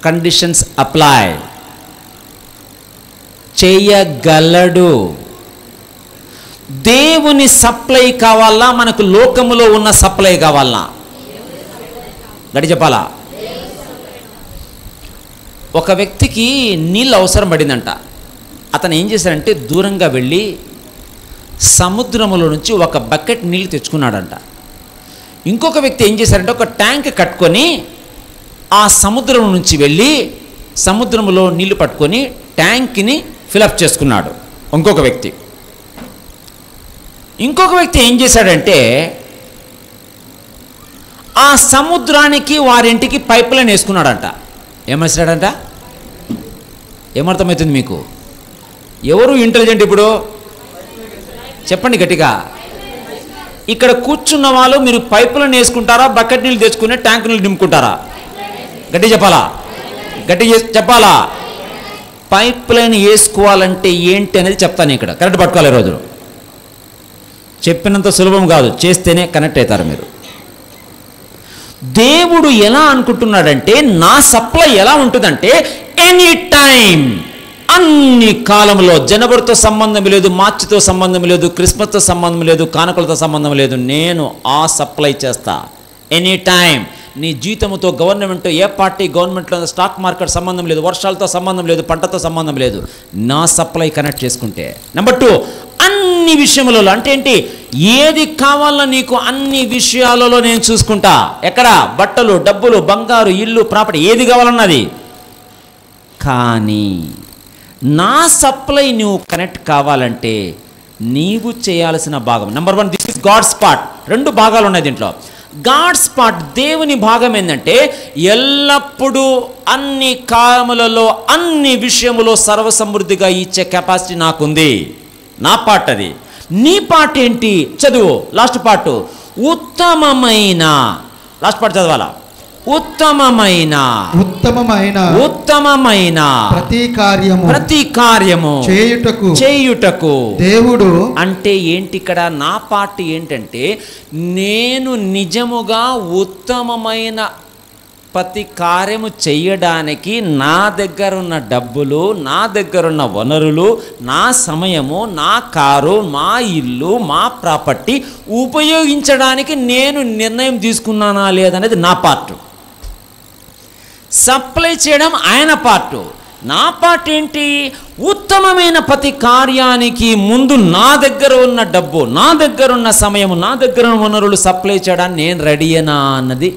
Conditions apply చేయగలడు. దేవుని supply కావాలా, మనకు లోకములో ఉన్న సప్లై కావాలా? గడి చెప్పాలా? ఒక వ్యక్తికి నీళ్ళు అవసరం పడిందంట. అతను ఏం చేశాడంటే దూరంగా వెళ్ళి సముద్రములో నుంచి ఒక బకెట్ నీళ్ళు తెచ్చుకున్నాడంట. ఇంకొక వ్యక్తి ఏం చేశారంటే ఒక ట్యాంక్ కట్టుకొని ఆ సముద్రం నుంచి వెళ్ళి సముద్రంలో నీళ్లు పట్టుకొని ట్యాంక్ని ఫిలప్ చేసుకున్నాడు. ఇంకొక వ్యక్తి ఏం చేశాడంటే ఆ సముద్రానికి వారింటికి పైప్ లైన్ వేసుకున్నాడంట. ఏమేసాడంట? ఏమర్థమవుతుంది మీకు? ఎవరు ఇంటెలిజెంట్ ఇప్పుడు చెప్పండి గట్టిగా. ఇక్కడ కూర్చున్న వాళ్ళు మీరు పైప్ లైన్ వేసుకుంటారా, బకెట్ నీళ్ళు తెచ్చుకుని ట్యాంక్ నీళ్ళు నింపుకుంటారా? గట్టి చెప్పాలా? గట్టి చెప్పాలా? పైప్ లైన్ వేసుకోవాలంటే ఏంటి అనేది చెప్తాను ఇక్కడ. కరెక్ట్ పట్టుకోవాలి. ఈరోజు చెప్పినంత సులభం కాదు, చేస్తేనే కనెక్ట్ అవుతారు మీరు. దేవుడు ఎలా అనుకుంటున్నాడంటే నా సప్లై ఎలా ఉంటుందంటే ఎనీ టైం, అన్ని కాలంలో, జనవరితో సంబంధం లేదు, మార్చితో సంబంధం లేదు, క్రిస్మస్తో సంబంధం లేదు, కానుకలతో సంబంధం లేదు, నేను ఆ సప్లై చేస్తా ఎనీ టైం. నీ జీతముతో గవర్నమెంట్, ఏ పార్టీ గవర్నమెంట్లో, స్టాక్ మార్కెట్ సంబంధం లేదు, వర్షాలతో సంబంధం లేదు, పంటతో సంబంధం లేదు, నా సప్లై కనెక్ట్ చేసుకుంటే. నెంబర్ 2, అన్ని విషయములలో అంటే ఏంటి? ఏది కావాలో నీకు అన్ని విషయాలలో నేను చూసుకుంటా. ఎక్కడ? బట్టలు, డబ్బులు, బంగారు, ఇల్లు, ప్రాపర్టీ, ఏది కావాలన్నది. కానీ నా సప్లై నువ్వు కనెక్ట్ కావాలంటే నీవు చేయాల్సిన భాగం number 1, this is God's part. 2 భాగాలు ఉన్నాయి దీంట్లో. గాడ్స్ పార్ట్, దేవుని భాగం ఏంటంటే ఎల్లప్పుడూ అన్ని కాలములలో అన్ని విషయములో సర్వసమృద్ధిగా ఇచ్చే కెపాసిటీ నాకుంది. నా పార్ట్ అది. నీ పార్ట్ ఏంటి? చదువు లాస్ట్ పార్ట్. ఉత్తమమైన, లాస్ట్ పార్ట్ చదవాలా? ఉత్తమమైన ప్రతి కార్యము చేయుటకు దేవుడు అంటే ఏంటి? ఇక్కడ నా పార్ట్ ఏంటంటే నేను నిజముగా ఉత్తమమైన ప్రతి కార్యము చేయడానికి నా దగ్గర ఉన్న డబ్బులు, నా దగ్గర ఉన్న వనరులు, నా సమయము, నా కారు, మా ఇల్లు, మా ప్రాపర్టీ ఉపయోగించడానికి నేను నిర్ణయం తీసుకున్నానా లేదనేది నా పార్ట్. సప్లై చేయడం ఆయన పార్ట్. నా పార్ట్ ఏంటి? ఉత్తమమైన ప్రతి కార్యానికి ముందు నా దగ్గర ఉన్న డబ్బు, నా దగ్గర ఉన్న సమయము, నా దగ్గర ఉన్న వనరులు సప్లై చేయడానికి నేను రెడీయేనా అన్నది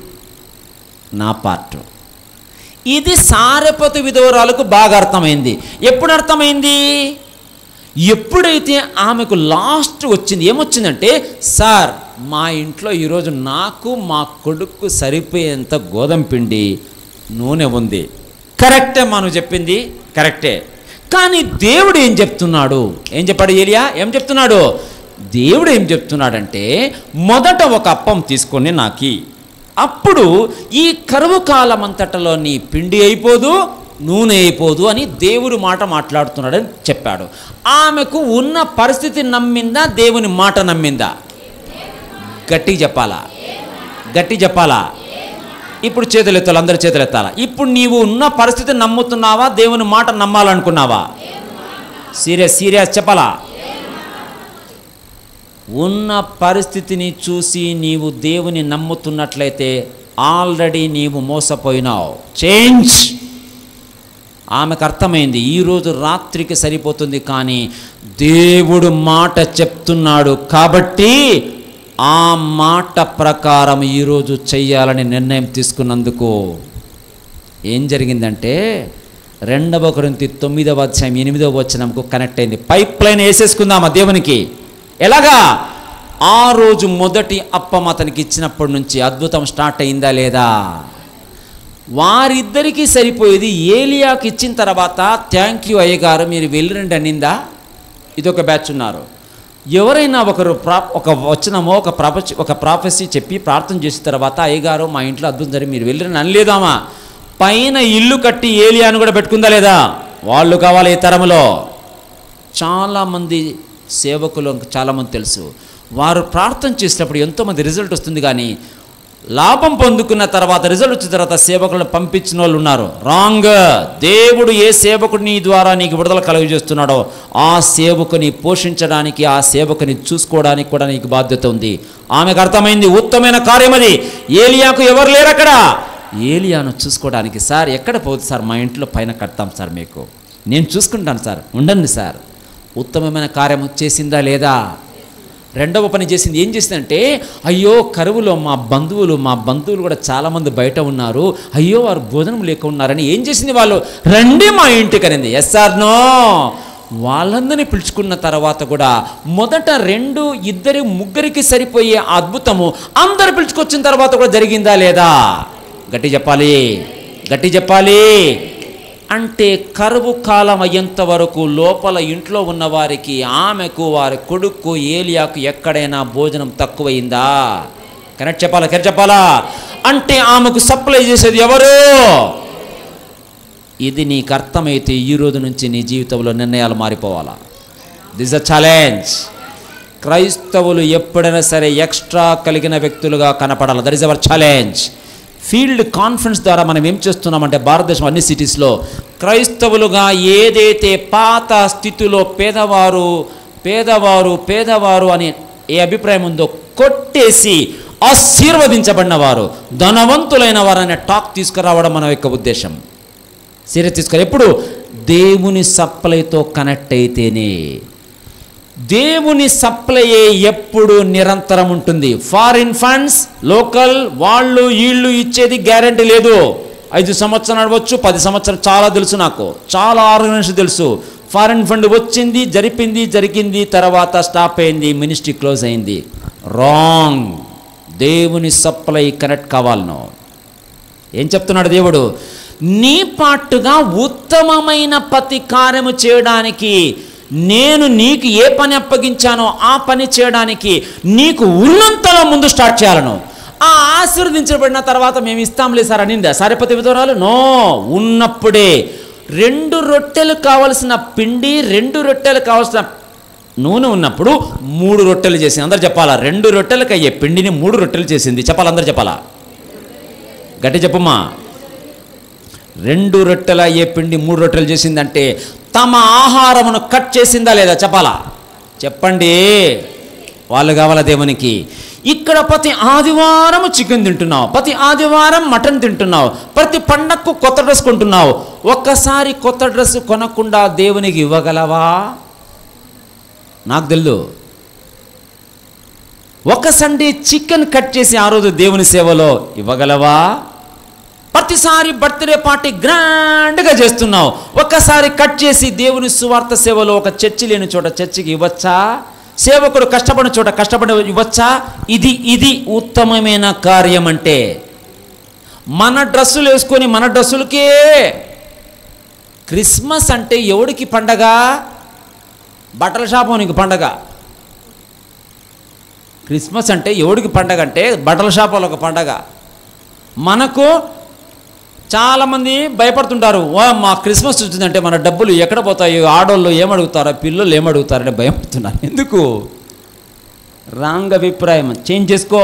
నా పార్ట్. ఇది సారెపతు విధవరాలకు బాగా అర్థమైంది. ఎప్పుడు అర్థమైంది? ఎప్పుడైతే ఆమెకు లాస్ట్ వచ్చింది. ఏమొచ్చిందంటే, సార్ మా ఇంట్లో ఈరోజు నాకు మా కొడుకు సరిపోయేంత గోధుమ పిండి, నూనె ఉంది. కరెక్టే, మనం చెప్పింది కరెక్టే. కానీ దేవుడు ఏం చెప్తున్నాడు? ఏం చెప్పాడు ఏలియా? ఏం చెప్తున్నాడు? దేవుడు ఏం చెప్తున్నాడంటే మొదట ఒక అప్పం తీసుకొని నాకి, అప్పుడు ఈ కరువు కాలం అంతటలో నీ పిండి అయిపోదు, నూనె అయిపోదు అని దేవుడు మాట మాట్లాడుతున్నాడని చెప్పాడు. ఆమెకు ఉన్న పరిస్థితి నమ్మిందా? దేవుని మాట నమ్మిందా? గట్టి చెప్పాలా? గట్టి చెప్పాలా? ఇప్పుడు చేతులు ఎత్తాలి, అందరు చేతులు ఎత్తాలా. ఇప్పుడు నీవు ఉన్న పరిస్థితి నమ్ముతున్నావా? దేవుని మాట నమ్మాలనుకున్నావా? సీరియస్ చెప్పాలా? ఉన్న పరిస్థితిని చూసి నీవు దేవుని నమ్ముతున్నట్లయితే ఆల్రెడీ నీవు మోసపోయినావు. చేంజ్. ఆమెకు అర్థమైంది ఈరోజు రాత్రికి సరిపోతుంది, కానీ దేవుడు మాట చెప్తున్నాడు కాబట్టి ఆ మాట ప్రకారం ఈరోజు చెయ్యాలని నిర్ణయం తీసుకున్నందుకు ఏం జరిగిందంటే 2 కొరింథీ 9:8 కనెక్ట్ అయింది. పైప్ లైన్ వేసేసుకుందామా దేవునికి? ఎలాగా? ఆ రోజు మొదటి అప్పం అతనికి ఇచ్చినప్పటి నుంచి అద్భుతం స్టార్ట్ అయిందా లేదా? వారిద్దరికీ సరిపోయేది. ఏలియాకి ఇచ్చిన తర్వాత థ్యాంక్ యూ అయ్యగారు మీరు వెళ్ళిరండి అనిందా? ఇదొక బ్యాచ్ ఉన్నారు. ఎవరైనా ఒకరు ఒక వచనమో ఒక ప్రాఫెసీ చెప్పి ప్రార్థన చేసిన తర్వాత అయ్యగారు మా ఇంట్లో అద్భుతం జరిగి మీరు వెళ్ళిరండి అనలేదామా? పైన ఇల్లు కట్టి ఏలియాను కూడా పెట్టుకుందా లేదా? వాళ్ళు కావాలి. ఈ తరంలో చాలామంది సేవకులు చాలామంది తెలుసు, వారు ప్రార్థన చేసినప్పుడు ఎంతోమంది రిజల్ట్ వస్తుంది, కానీ లాభం పొందుకున్న తర్వాత రిజల్ట్ వచ్చిన తర్వాత సేవకులను పంపించిన వాళ్ళు ఉన్నారు. రాంగ్. దేవుడు ఏ సేవకుని ద్వారా నీకు విడుదల కలుగజేస్తున్నాడో ఆ సేవకుని పోషించడానికి, ఆ సేవకుని చూసుకోవడానికి కూడా నీకు బాధ్యత ఉంది. ఆమెకు అర్థమైంది ఉత్తమైన కార్యం అది. ఏలియాకు ఎవరు లేరు అక్కడ. ఏలియాను చూసుకోవడానికి, సార్ ఎక్కడ పోతుంది సార్, మా ఇంట్లో పైన కడతాం సార్, మీకు నేను చూసుకుంటాను సార్, ఉండండి సార్. ఉత్తమమైన కార్యం చేసిందా లేదా? రెండవ పని చేసింది. ఏం చేసిందంటే, అయ్యో కరువులో మా బంధువులు కూడా చాలామంది బయట ఉన్నారు, అయ్యో వారు భోజనం లేక ఉన్నారని ఏం చేసింది, వాళ్ళు రండి మా ఇంటికి అనింది. Yes or no? వాళ్ళందరినీ పిలుచుకున్న తర్వాత కూడా మొదట 2, 2, 3 సరిపోయే అద్భుతము అందరు పిలుచుకొచ్చిన తర్వాత కూడా జరిగిందా లేదా? గట్టి చెప్పాలి. అంటే కరువు కాలం అయ్యేంత వరకు లోపల ఇంట్లో ఉన్న వారికి, ఆమెకు, వారి కొడుకు ఏలియాకు ఎక్కడైనా భోజనం తక్కువైందా? కరెక్ట్ చెప్పాలా? అంటే ఆమెకు సప్లై చేసేది ఎవరు? ఇది నీకు అర్థమైతే ఈ రోజు నుంచి నీ జీవితంలో నిర్ణయాలు మారిపోవాలా. This a challenge. క్రైస్తవులు ఎప్పుడైనా సరే ఎక్స్ట్రా కలిగిన వ్యక్తులుగా కనపడాలి. That is our challenge. Field conference ద్వారా మనం ఏం చేస్తున్నామంటే, భారతదేశం అన్ని సిటీస్లో క్రైస్తవులుగా ఏదైతే పాత స్థితిలో పేదవారు అనే ఏ అభిప్రాయం ఉందో కొట్టేసి ఆశీర్వదించబడిన వారు, ధనవంతులైన వారు అనే టాక్ తీసుకురావడం మన యొక్క ఉద్దేశం. సీరియస్ తీసుకోవాలి. ఎప్పుడు దేవుని సప్లైతో కనెక్ట్ అయితేనే. దేవుని సప్లై ఎప్పుడు నిరంతరం ఉంటుంది. ఫారిన్ ఫండ్స్, లోకల్ వాళ్ళు వీళ్ళు ఇచ్చేది గ్యారంటీ లేదు. 5 సంవత్సరాలు నడవచ్చు, 10 సంవత్సరాలు. చాలా తెలుసు, నాకు చాలా ఆర్గనైజేషన్ తెలుసు. ఫారిన్ ఫండ్ వచ్చింది, జరిగింది, తర్వాత స్టాప్ అయింది, మినిస్ట్రీ క్లోజ్ అయింది. రాంగ్. దేవుని సప్లై కనెక్ట్ కావాలను. ఏం చెప్తున్నాడు దేవుడు? నీ పాటుగా ఉత్తమమైన ప్రతి కార్యము చేయడానికి, నేను నీకు ఏ పని అప్పగించానో ఆ పని చేయడానికి నీకు ఉన్నంతలో ముందు స్టార్ట్ చేయాలను. ఆ ఆశీర్వదించబడిన తర్వాత మేము ఇస్తాంలే సార్ అనిందా సారెపతి విధవరాలు? నో. ఉన్నప్పుడే 2 రొట్టెలు కావలసిన పిండి, 2 రొట్టెలు కావలసిన నూనె ఉన్నప్పుడు 3 రొట్టెలు చేసింది. అందరు చెప్పాలా? 2 రొట్టెలకు అయ్యే పిండిని 3 రొట్టెలు చేసింది. చెప్పాలి, అందరు చెప్పాలా? గట్టి చెప్పమ్మా. 2 రొట్టెల అయ్యే పిండి 3 రొట్టెలు చేసిందంటే తమ ఆహారమును కట్ చేసిందా లేదా? చెప్పాలా? చెప్పండి. వాళ్ళు కావాలా దేవునికి? ఇక్కడ ప్రతి ఆదివారం చికెన్ తింటున్నావు, ప్రతి ఆదివారం మటన్ తింటున్నావు, ప్రతి పండగకు కొత్త డ్రెస్ కొంటున్నావు. ఒక్కసారి కొత్త డ్రెస్ కొనకుండా దేవునికి ఇవ్వగలవా? నాకు తెలియదు. ఒక సండే చికెన్ కట్ చేసి ఆ రోజు దేవుని సేవలో ఇవ్వగలవా? ప్రతిసారి బర్త్డే పార్టీ గ్రాండ్గా చేస్తున్నావు, ఒక్కసారి కట్ చేసి దేవుని సువార్త సేవలో ఒక చర్చి లేని చోట చర్చికి ఇవ్వచ్చా? సేవకుడు కష్టపడిన చోట కష్టపడి ఇవ్వచ్చా? ఇది ఉత్తమమైన కార్యం. అంటే మన డ్రెస్సులు వేసుకొని మన డ్రెస్సులకే. క్రిస్మస్ అంటే ఎవడికి పండగ? బట్టల షాపునికి పండగ. క్రిస్మస్ అంటే ఎవడికి పండగ అంటే బట్టల షాపులకు పండగ. మనకు చాలామంది భయపడుతుంటారు, మా క్రిస్మస్ వచ్చిందంటే మన డబ్బులు ఎక్కడ పోతాయి, ఆడోళ్ళు ఏమడుగుతారో, పిల్లలు ఏమడుగుతారని భయపడుతున్నారు. ఎందుకు? రాంగ్ అభిప్రాయం. చేంజ్ చేసుకో.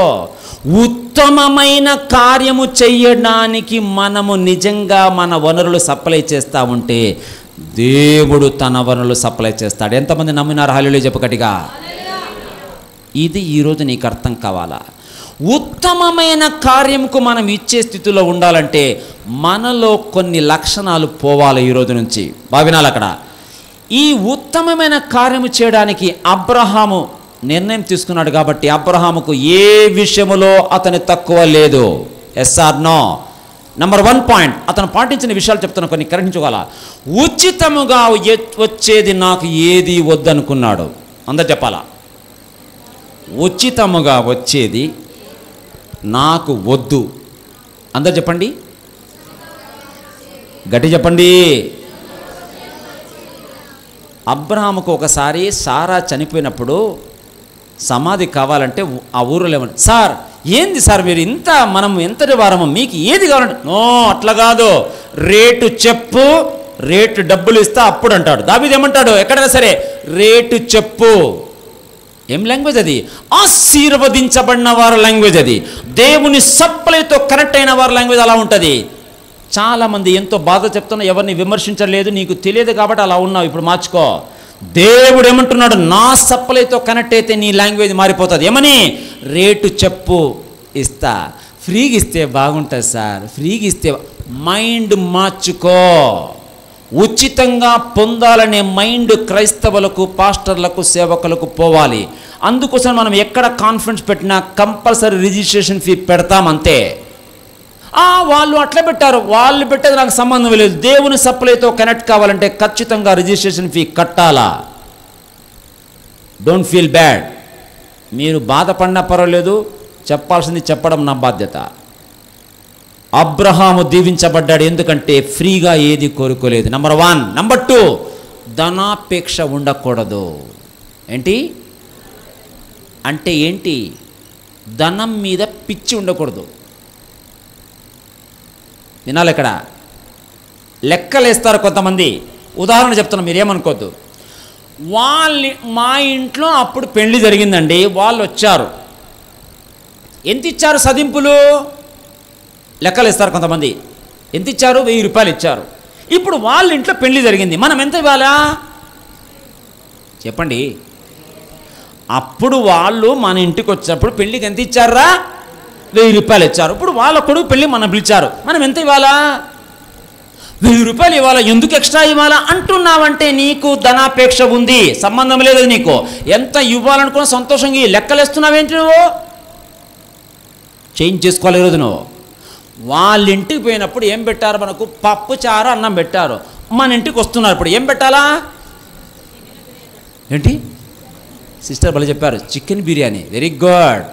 ఉత్తమమైన కార్యము చెయ్యడానికి మనము నిజంగా మన వనరులు సప్లై చేస్తూ ఉంటే దేవుడు తన వనరులు సప్లై చేస్తాడు. ఎంతమంది నమ్మినారు? హల్లెలూయా చెప్పు గట్టిగా. ఇది ఈరోజు నీకు అర్థం కావాలా? ఉత్తమమైన కార్యంకు మనం ఇచ్చే స్థితిలో ఉండాలంటే మనలో కొన్ని లక్షణాలు పోవాలి ఈరోజు నుంచి. భావినాలు అక్కడ. ఈ ఉత్తమమైన కార్యము చేయడానికి అబ్రహాము నిర్ణయం తీసుకున్నాడు కాబట్టి అబ్రహాముకు ఏ విషయములో అతని తక్కువ లేదు. Yes or no? Number 1 point, అతను పాటించిన విషయాలు చెప్తున్నా, కొన్ని గ్రహించుకోవాల. ఉచితముగా వచ్చేది నాకు ఏది వద్దనుకున్నాడు. అందరు చెప్పాలా? ఉచితముగా వచ్చేది నాకు వద్దు. అందరు చెప్పండి, గట్టి చెప్పండి. అబ్రహాముకు ఒకసారి సారా చనిపోయినప్పుడు సమాధి కావాలంటే ఆ ఊరిలో ఏమన్నా, సార్ ఏంది సార్ మీరు మనం ఎంతటి వారము, మీకు ఏది కావాలంటే, నో అట్లా కాదు, రేటు చెప్పు, రేటు డబ్బులు ఇస్తా అప్పుడు అంటాడు. దావీదు ఏమంటాడు? ఎక్కడైనా సరే రేటు చెప్పు. ఏం లాంగ్వేజ్ అది? ఆశీర్వదించబడిన వారి లాంగ్వేజ్ అది. దేవుని సప్లైతో కనెక్ట్ అయిన వారి లాంగ్వేజ్ అలా ఉంటుంది. చాలామంది ఎంతో బాధ చెప్తున్నా, ఎవరిని విమర్శించలేదు, నీకు తెలియదు కాబట్టి అలా ఉన్నావు. ఇప్పుడు మార్చుకో. దేవుడు ఏమంటున్నాడు? నా సప్లైతో కనెక్ట్ అయితే నీ లాంగ్వేజ్ మారిపోతుంది. ఏమని? రేటు చెప్పు, ఇస్తా. ఫ్రీగా ఇస్తే బాగుంటుంది సార్, ఫ్రీగా ఇస్తే. మైండ్ మార్చుకో. ఉచితంగా పొందాలనే మైండ్ క్రైస్తవులకు, పాస్టర్లకు, సేవకులకు పోవాలి. అందుకోసం మనం ఎక్కడ కాన్ఫరెన్స్ పెట్టినా కంపల్సరీ రిజిస్ట్రేషన్ ఫీ పెడతాం, అంతే. వాళ్ళు అట్లా పెట్టారు, వాళ్ళు పెట్టేది నాకు సంబంధం లేదు. దేవుని సప్లైతో కనెక్ట్ కావాలంటే ఖచ్చితంగా రిజిస్ట్రేషన్ ఫీ కట్టాలా. Don't feel bad. మీరు బాధపడినా పర్వాలేదు, చెప్పాల్సింది చెప్పడం నా బాధ్యత. అబ్రహాము దీవించబడ్డాడు ఎందుకంటే ఫ్రీగా ఏది కోరుకోలేదు. నంబర్ 1. నంబర్ 2, ధనాపేక్ష ఉండకూడదు. ఏంటి అంటే ఏంటి? ధనం మీద పిచ్చి ఉండకూడదు. వినాలి. ఇక్కడ లెక్కలేస్తారు కొంతమంది. ఉదాహరణ చెప్తున్నా, మీరేమనుకోవద్దు. మా ఇంట్లో అప్పుడు పెళ్లి జరిగిందండి, వాళ్ళు వచ్చారు, ఎంత ఇచ్చారు సదింపులు? లెక్కలేస్తారు కొంతమంది. ఎంత ఇచ్చారు? 1000 రూపాయలు ఇచ్చారు. ఇప్పుడు వాళ్ళ ఇంట్లో పెళ్లి జరిగింది, మనం ఎంత ఇవ్వాలా చెప్పండి? అప్పుడు వాళ్ళు మన ఇంటికి వచ్చినప్పుడు పెళ్లికి ఎంత ఇచ్చారా? 1000 రూపాయలు ఇచ్చారు. ఇప్పుడు వాళ్ళ కొడుకు పెళ్ళి మనం పిలిచారు, మనం ఎంత ఇవ్వాలా? 1000 రూపాయలు ఇవ్వాలా? ఎందుకు ఎక్స్ట్రా ఇవ్వాలా అంటున్నావంటే నీకు ధనాపేక్ష ఉంది, సంబంధం లేదు. నీకు ఎంత ఇవ్వాలనుకున్నా సంతోషంగా లెక్కలేస్తున్నావేంటి? నువ్వు చేంజ్ చేసుకోవాలి. ఈరోజు నువ్వు వాళ్ళ ఇంటికి పోయినప్పుడు ఏం పెట్టారు? మనకు పప్పు, చారు, అన్నం పెట్టారు. మన ఇంటికి వస్తున్నారు, ఇప్పుడు ఏం పెట్టాలా? ఏంటి సిస్టర్ భలే చెప్పారు, చికెన్ బిర్యానీ. Very good.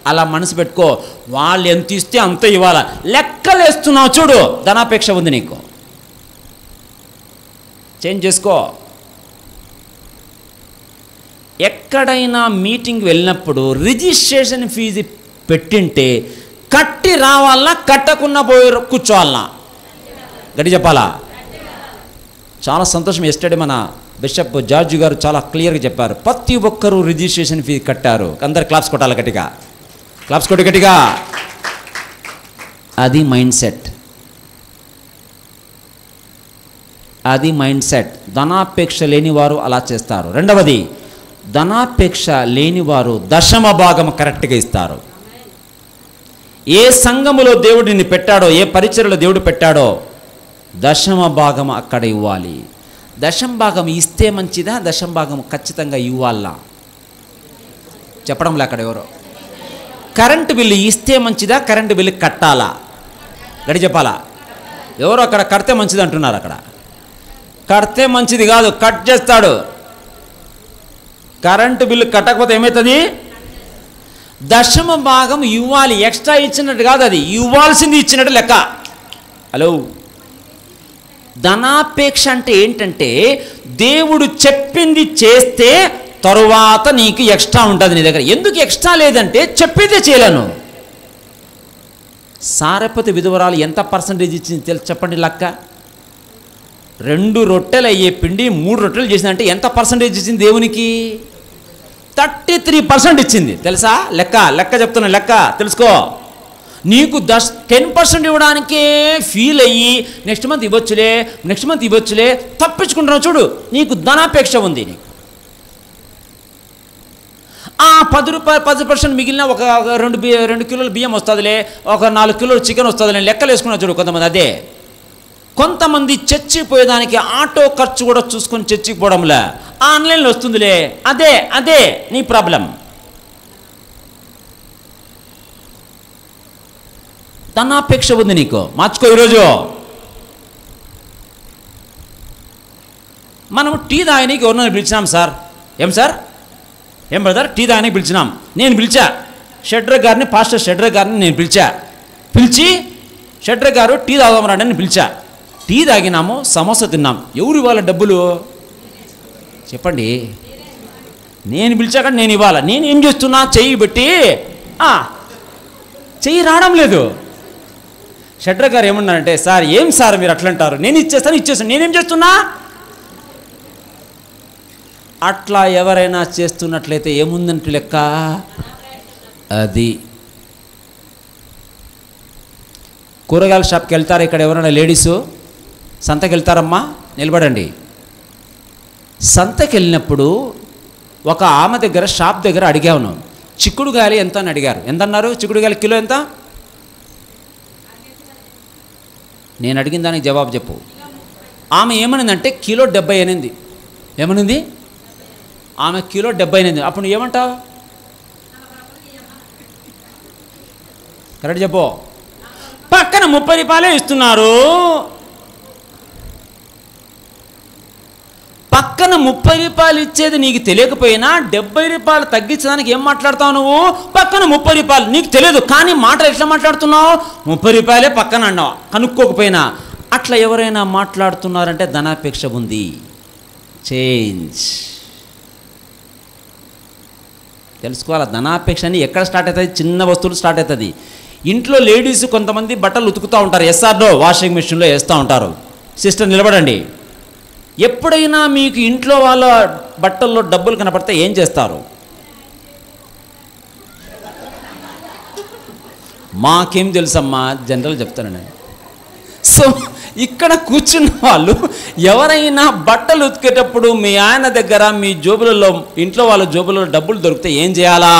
అలా మనసు పెట్టుకో. వాళ్ళు ఎంత ఇస్తే అంత ఇవ్వాలా. లెక్కలేస్తున్నావు చూడు, ధనాపేక్ష ఉంది నీకు. చేంజ్ చేసుకో. ఎక్కడైనా మీటింగ్ వెళ్ళినప్పుడు రిజిస్ట్రేషన్ ఫీజు పెట్టింటే కట్టి రావాలా, కట్టకుండా పోయి కూర్చోవాలన్నా? గట్టి చెప్పాలా? చాలా సంతోషం. ఎస్టర్డే మన బిషప్ జార్జి గారు చాలా క్లియర్గా చెప్పారు. ప్రతి ఒక్కరూ రిజిస్ట్రేషన్ ఫీజు కట్టారు. అందరు క్లాప్స్ కొట్టాలి, గట్టిగా క్లాప్స్ కొట్టి గట్టిగా. అది మైండ్ సెట్, అది మైండ్ సెట్. ధనాపేక్ష లేనివారు అలా చేస్తారు. రెండవది, ధనాపేక్ష లేనివారు దశమ భాగం కరెక్ట్గా ఇస్తారు. ఏ సంఘములో దేవుడు నిన్ను పెట్టాడో, ఏ పరిచర్యలో దేవుడు పెట్టాడో దశమ భాగం అక్కడ ఇవ్వాలి. దశమ భాగం ఇస్తే మంచిదా? దశమ భాగం ఖచ్చితంగా ఇవ్వాలా? చెప్పడంలే అక్కడ ఎవరో. కరెంటు బిల్లు ఇస్తే మంచిదా? కరెంటు బిల్లు కట్టాలా? గడి చెప్పాలా? ఎవరో అక్కడ కడితే మంచిది అంటున్నారు. అక్కడ కడితే మంచిది కాదు, కట్ చేస్తాడు. కరెంటు బిల్లు కట్టకపోతే ఏమవుతుంది? దశమ భాగం ఇవ్వాలి. ఎక్స్ట్రా ఇచ్చినట్టు కాదు, అది ఇవ్వాల్సింది ఇచ్చినట్టు లెక్క. హలో, ధనాపేక్ష అంటే ఏంటంటే దేవుడు చెప్పింది చేస్తే తరువాత నీకు ఎక్స్ట్రా ఉంటుంది నీ దగ్గర. ఎందుకు ఎక్స్ట్రా లేదంటే చెప్పిందే చేయలేను. సారపతి విధవరాలు ఎంత పర్సంటేజ్ ఇచ్చింది తెలుసు చెప్పండి? లెక్క 2 రొట్టెలు అయ్యే పిండి 3 రొట్టెలు చేసిందంటే ఎంత పర్సంటేజ్ ఇచ్చింది దేవునికి? 33% ఇచ్చింది. తెలుసా? లెక్క చెప్తున్నా, లెక్క తెలుసుకో. నీకు 10% ఇవ్వడానికే ఫీల్ అయ్యి నెక్స్ట్ మంత్ ఇవ్వచ్చులే తప్పించుకుంటున్నావు చూడు. నీకు ధనాపేక్ష ఉంది. నీకు 10% మిగిలిన ఒక 2 కిలోల బియ్యం వస్తుందిలే, ఒక 4 కిలోలు చికెన్ వస్తుందిలే లెక్కలు వేసుకున్నావు చూడు కొంతమంది. అదే కొంతమంది చచ్చిపోయేదానికి ఆటో ఖర్చు కూడా చూసుకొని చచ్చిపోవడంలే, ఆన్లైన్లో వస్తుందిలే. అదే నీ ప్రాబ్లం. ధనాపేక్ష ఉంది నీకు, మార్చుకో. ఈరోజు మనం టీ తాగడానికి ఎవరినైనా పిలిచినాం సార్. ఏం సార్? ఏం బ్రదర్? టీ తాగడానికి పిలిచినాం. నేను పిలిచా షెడ్రక్ గారిని, పాస్టర్ షెడ్రక్ గారిని నేను పిలిచి షెడ్రక్ గారు టీ తాగదాం రండి అని పిలిచా. టీ తాగినాము, సమోసా తిన్నాం. ఎవరు ఇవ్వాలి డబ్బులు చెప్పండి? నేను పిలిచాక నేను ఇవ్వాలా? నేను ఏం చేస్తున్నా? చెయ్యి పెట్టి చెయ్యి రావడం లేదు. షెడ్రక్ గారు ఏమన్నారంటే, సార్ ఏం సార్ మీరు అట్లా అంటారు? నేను ఇచ్చేస్తాను. నేనేం చేస్తున్నా? అట్లా ఎవరైనా చేస్తున్నట్లయితే ఏముందంటే లెక్క అది. కూరగాయల షాప్కి వెళ్తారా ఇక్కడ ఎవరైనా లేడీసు? సంతకి వెళ్తారమ్మా, నిలబడండి. సంతకి వెళ్ళినప్పుడు ఒక ఆమె దగ్గర షాప్ దగ్గర అడిగాను, చిక్కుడుగాయలు ఎంత అని అడిగారు. ఎంత అన్నారు? చిక్కుడుగాయలు కిలో ఎంత? నేను అడిగిన దానికి జవాబు చెప్పు. ఆమె ఏమనిందంటే కిలో 78. ఏమనింది ఆమె? కిలో 78. అప్పుడు నువ్వు ఏమంటావు? కరెక్ట్ చెప్పు. పక్కన 30 రూపాయలే ఇస్తున్నారు, పక్కన 30 రూపాయలు ఇచ్చేది నీకు తెలియకపోయినా 70 రూపాయలు తగ్గించడానికి ఏం మాట్లాడతావు నువ్వు? పక్కన 30 రూపాయలు నీకు తెలియదు కానీ మాటలు ఎట్లా మాట్లాడుతున్నావు? 30 రూపాయలే పక్కన అన్నావు కనుక్కోకపోయినా. అట్లా ఎవరైనా మాట్లాడుతున్నారంటే ధనాపేక్ష ఉంది. చేంజ్ తెలుసుకోవాలి. ధనాపేక్ష అని ఎక్కడ స్టార్ట్ అవుతుంది? చిన్న వస్తువులు స్టార్ట్ అవుతుంది. ఇంట్లో లేడీస్ కొంతమంది బట్టలు ఉతుకుతూ ఉంటారు, ఎస్ఆర్లో వాషింగ్ మిషన్లో వేస్తూ ఉంటారు. సిస్టర్ నిలబడండి. ఎప్పుడైనా మీకు ఇంట్లో వాళ్ళ బట్టల్లో డబ్బులు కనపడితే ఏం చేస్తారు? మాకేం తెలుసమ్మా, జనరల్ చెప్తాను నేను. సో ఇక్కడ కూర్చున్న వాళ్ళు ఎవరైనా బట్టలు ఉతికేటప్పుడు మీ ఆయన దగ్గర మీ జోబులలో, ఇంట్లో వాళ్ళ జోబులలో డబ్బులు దొరికితే ఏం చేయాలా?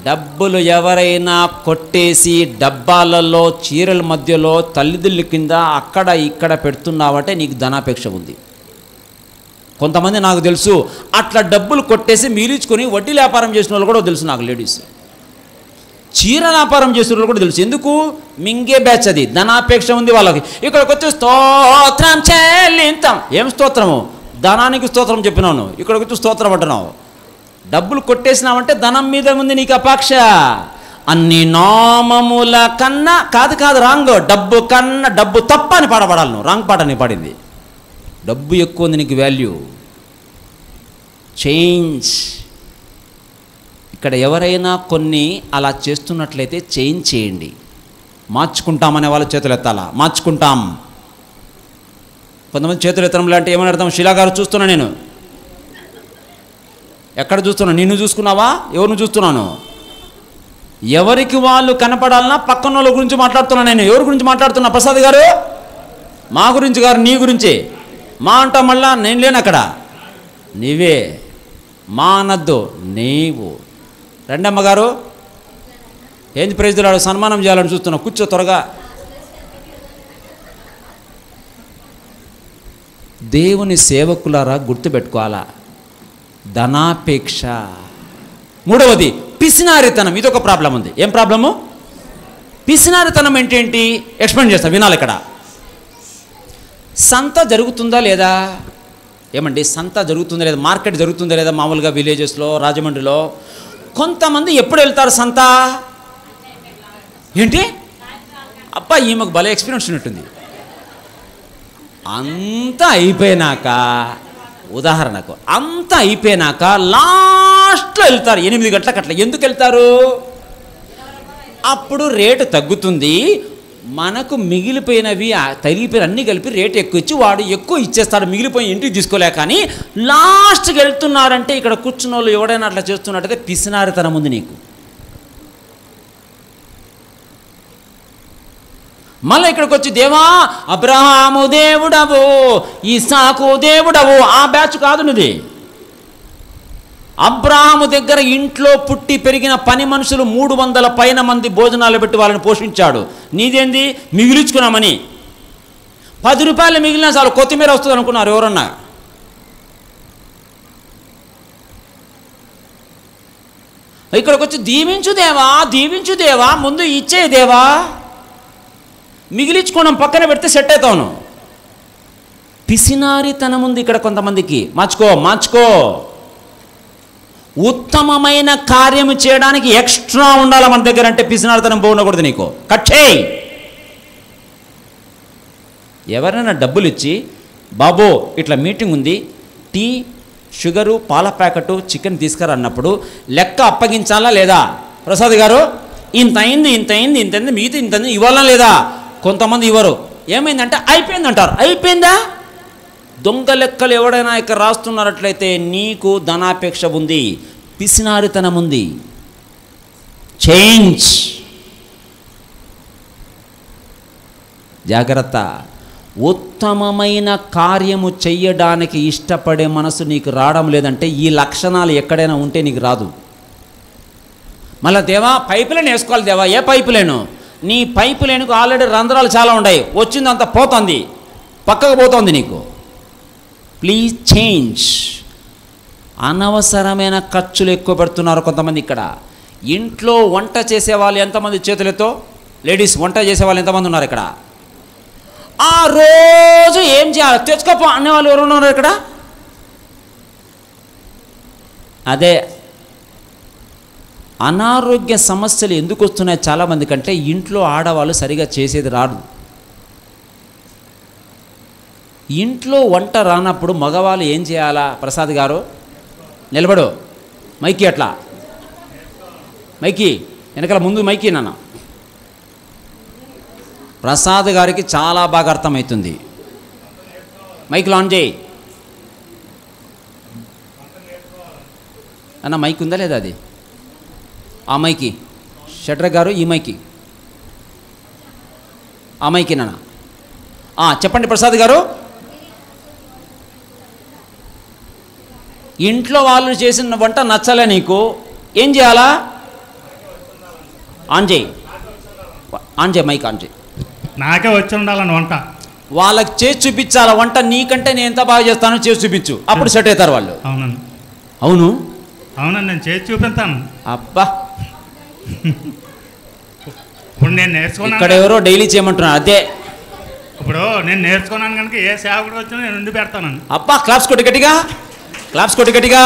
డబ్బులు ఎవరైనా కొట్టేసి డబ్బాలలో, చీరల మధ్యలో, తల్లిదండ్రుల కింద అక్కడ ఇక్కడ పెడుతున్నావంటే నీకు ధనాపేక్ష ఉంది. కొంతమంది నాకు తెలుసు అట్లా డబ్బులు కొట్టేసి మిగిలించుకొని వడ్డీ వ్యాపారం చేసిన వాళ్ళు కూడా తెలుసు నాకు. లేడీస్ చీర వ్యాపారం చేసిన వాళ్ళు కూడా తెలుసు. ఎందుకు? మింగే బ్యాచ్ అది. ధనాపేక్ష ఉంది వాళ్ళకి. ఇక్కడికి వచ్చి స్తోత్రం చెల్లింతాం. ఏం స్తోత్రము? ధనానికి స్తోత్రం చెప్పినాను, ఇక్కడికి వచ్చి స్తోత్రం అంటున్నావు. డబ్బులు కొట్టేసినావంటే ధనం మీద ఉంది నీకు అపాక్ష. అన్ని నామముల కన్నా కాదు రాంగ్. డబ్బు కన్నా డబ్బు తప్ప అని పాడబడాలి నువ్వు. రాంగ్ పాట నీ పాడింది. డబ్బు ఎక్కువ ఉంది నీకు వాల్యూ. చేంజ్. ఇక్కడ ఎవరైనా కొన్ని అలా చేస్తున్నట్లయితే చేంజ్ చేయండి. మార్చుకుంటామనే వాళ్ళ చేతులు ఎత్తాలా? మార్చుకుంటాం. కొంతమంది చేతులు ఎత్తడం లాంటి ఏమని అర్థం? శిలా గారు చూస్తున్నా నేను. ఎక్కడ చూస్తున్నాను? నిన్ను చూసుకున్నావా? ఎవరిని చూస్తున్నాను? ఎవరికి వాళ్ళు కనపడాలన్నా పక్కన వాళ్ళ గురించి మాట్లాడుతున్నాను నేను. ఎవరి గురించి మాట్లాడుతున్నా? ప్రసాద్ గారు మా గురించి గారు, నీ గురించి. మా అంటా మళ్ళా నేను లేను అక్కడ. నీవే మా అనద్దు, నీవు. రెండమ్మ గారు ఏంది ప్రైజ్లాడు? సన్మానం చేయాలని చూస్తున్నా. కూర్చో త్వరగా. దేవుని సేవకులారా గుర్తుపెట్టుకోవాలా, ధనాపేక్ష. మూడవది పిసినారితనం. ఇదొక ప్రాబ్లం ఉంది. ఏం ప్రాబ్లము? పిసినారితనం ఏంటి? ఎక్స్ప్లెయిన్ చేస్తా, వినాలి. ఇక్కడ సంత జరుగుతుందా లేదా? ఏమండి సంత జరుగుతుందా లేదా? మార్కెట్ జరుగుతుందా లేదా? మామూలుగా విలేజెస్లో, రాజమండ్రిలో కొంతమంది ఎప్పుడు వెళ్తారు సంత? ఏంటి అబ్బా, ఈమెకు భలే ఎక్స్పీరియన్స్ ఉన్నట్టుంది. అంతా అయిపోయినాక, ఉదాహరణకు అంతా అయిపోయినాక లాస్ట్లో వెళ్తారు 8 గంటలకు అట్లా. ఎందుకు వెళ్తారు? అప్పుడు రేటు తగ్గుతుంది, మనకు మిగిలిపోయినవి తగిలిపోయిన అన్నీ కలిపి రేటు ఎక్కువ ఇచ్చి వాడు ఎక్కువ ఇచ్చేస్తాడు, మిగిలిపోయి ఇంటికి తీసుకోలే. కానీ లాస్ట్కి వెళ్తున్నారంటే ఇక్కడ కూర్చున్న వాళ్ళు ఎవడైనా అట్లా చేస్తున్నట్టయితే పిసినారితనం ఉంది నీకు. మళ్ళీ ఇక్కడికి వచ్చి దేవా అబ్రహాము దేవుడవు, ఇసాకు దేవుడవు, ఆ బ్యాచ్ కాదు నువ్వు. అబ్రహాము దగ్గర ఇంట్లో పుట్టి పెరిగిన పని మనుషులు 300 పైన మంది భోజనాలు పెట్టి వాళ్ళని పోషించాడు. నీదేంది? మిగిలించుకున్నామని 10 రూపాయలు మిగిలినా చాలు కొత్తిమీర వస్తుంది అనుకున్నారు ఎవరన్నా? ఇక్కడికి వచ్చి దీవించు దేవా, దీవించు దేవా, ముందు ఇచ్చే దేవా, మిగిలించుకోవడం పక్కన పెడితే సెట్ అవుతాను. పిసినారితనం ఉంది ఇక్కడ కొంతమందికి. మార్చుకో. ఉత్తమమైన కార్యము చేయడానికి ఎక్స్ట్రా ఉండాలి మన దగ్గర. అంటే పిసినారితనం బాగుండకూడదు నీకు. కట్ చేయి. ఎవరైనా డబ్బులు ఇచ్చి బాబో ఇట్లా మీటింగ్ ఉంది, టీ, షుగరు, పాల ప్యాకెట్, చికెన్ తీసుకురా అన్నప్పుడు లెక్క అప్పగించాలా లేదా? ప్రసాద్ గారు ఇంత అయింది, మిగతా ఇంత ఇవ్వాలా లేదా? కొంతమంది ఇవ్వరు. ఏమైందంటే అయిపోయింది అంటారు. అయిపోయిందా? దొంగ లెక్కలు ఎవడైనా ఇక్కడ రాస్తున్నట్లయితే నీకు ధనాపేక్ష ఉంది, పిసినారితనం ఉంది. చేంజ్. జాగ్రత్త. ఉత్తమమైన కార్యము చెయ్యడానికి ఇష్టపడే మనసు నీకు రావడం లేదంటే ఈ లక్షణాలు ఎక్కడైనా ఉంటే నీకు రాదు. మళ్ళీ దేవా పైపు లైన్ వేసుకోవాలి. దేవా ఏ పైపు లైను? నీ పైపు లైన్కు ఆల్రెడీ రంధ్రాలు చాలా ఉన్నాయి, వచ్చిందంత పోతుంది, పక్కకు పోతుంది నీకు. Please change. అనవసరమైన ఖర్చులు ఎక్కువ పెడుతున్నారు కొంతమంది. ఇక్కడ ఇంట్లో వంట చేసేవాళ్ళు ఎంతమంది చేతులతో? లేడీస్ వంట చేసేవాళ్ళు ఎంతమంది ఉన్నారు ఇక్కడ? ఆ రోజు ఏం చేయాలి తెచ్చుకోపో అనేవాళ్ళు ఎవరు ఉన్నారు ఇక్కడ? అదే అనారోగ్య సమస్యలు ఎందుకు వస్తున్నాయి చాలామంది కంటే, ఇంట్లో ఆడవాళ్ళు సరిగా చేసేది రాదు. ఇంట్లో వంట రానప్పుడు మగవాళ్ళు ఏం చేయాలా? ప్రసాద్ గారు నిలబడు, మైకి అట్లా మైకి వెనకాల ముందు మైకి నాన్న. ప్రసాద్ గారికి చాలా బాగా అర్థమవుతుంది. మైక్లో ఆన్ చేయి అన్న. మైక్ ఉందా లేదా? అది ఆ మైకి. షట్ర గారు ఈ మైకి, ఆ మైకి నాన్న. చెప్పండి ప్రసాద్ గారు. ఇంట్లో వాళ్ళు చేసిన వంట నచ్చలే నీకు, ఏం చేయాలా? ఆన్ చేయి, ఆన్ చేయి, మైక్ ఆన్ చేయి. నాకే వచ్చి ఉండాలని వంట వాళ్ళకి చేసి చూపించాల. వంట నీకంటే నేను ఎంత బాగా చేస్తానో చేసి చూపించు, అప్పుడు సెట్ అవుతారు వాళ్ళు. అవునండి. అవును అవునండి, నేను చేసి చూపిస్తాను. అబ్బా, ఇప్పుడు నేను నేర్చుకున్నాను. ఇక్కడ ఎవరో డైలీ చేయమంటున్నారు. అదే ఇప్పుడు నేను నేర్చుకున్నాను కనుక ఏ సేవకుడు వచ్చినా నేను ఉండి పెడతానండి. అబ్బా, క్లాప్స్ కొట్టి గట్టిగా, క్లాప్స్ కొట్టి గట్టిగా.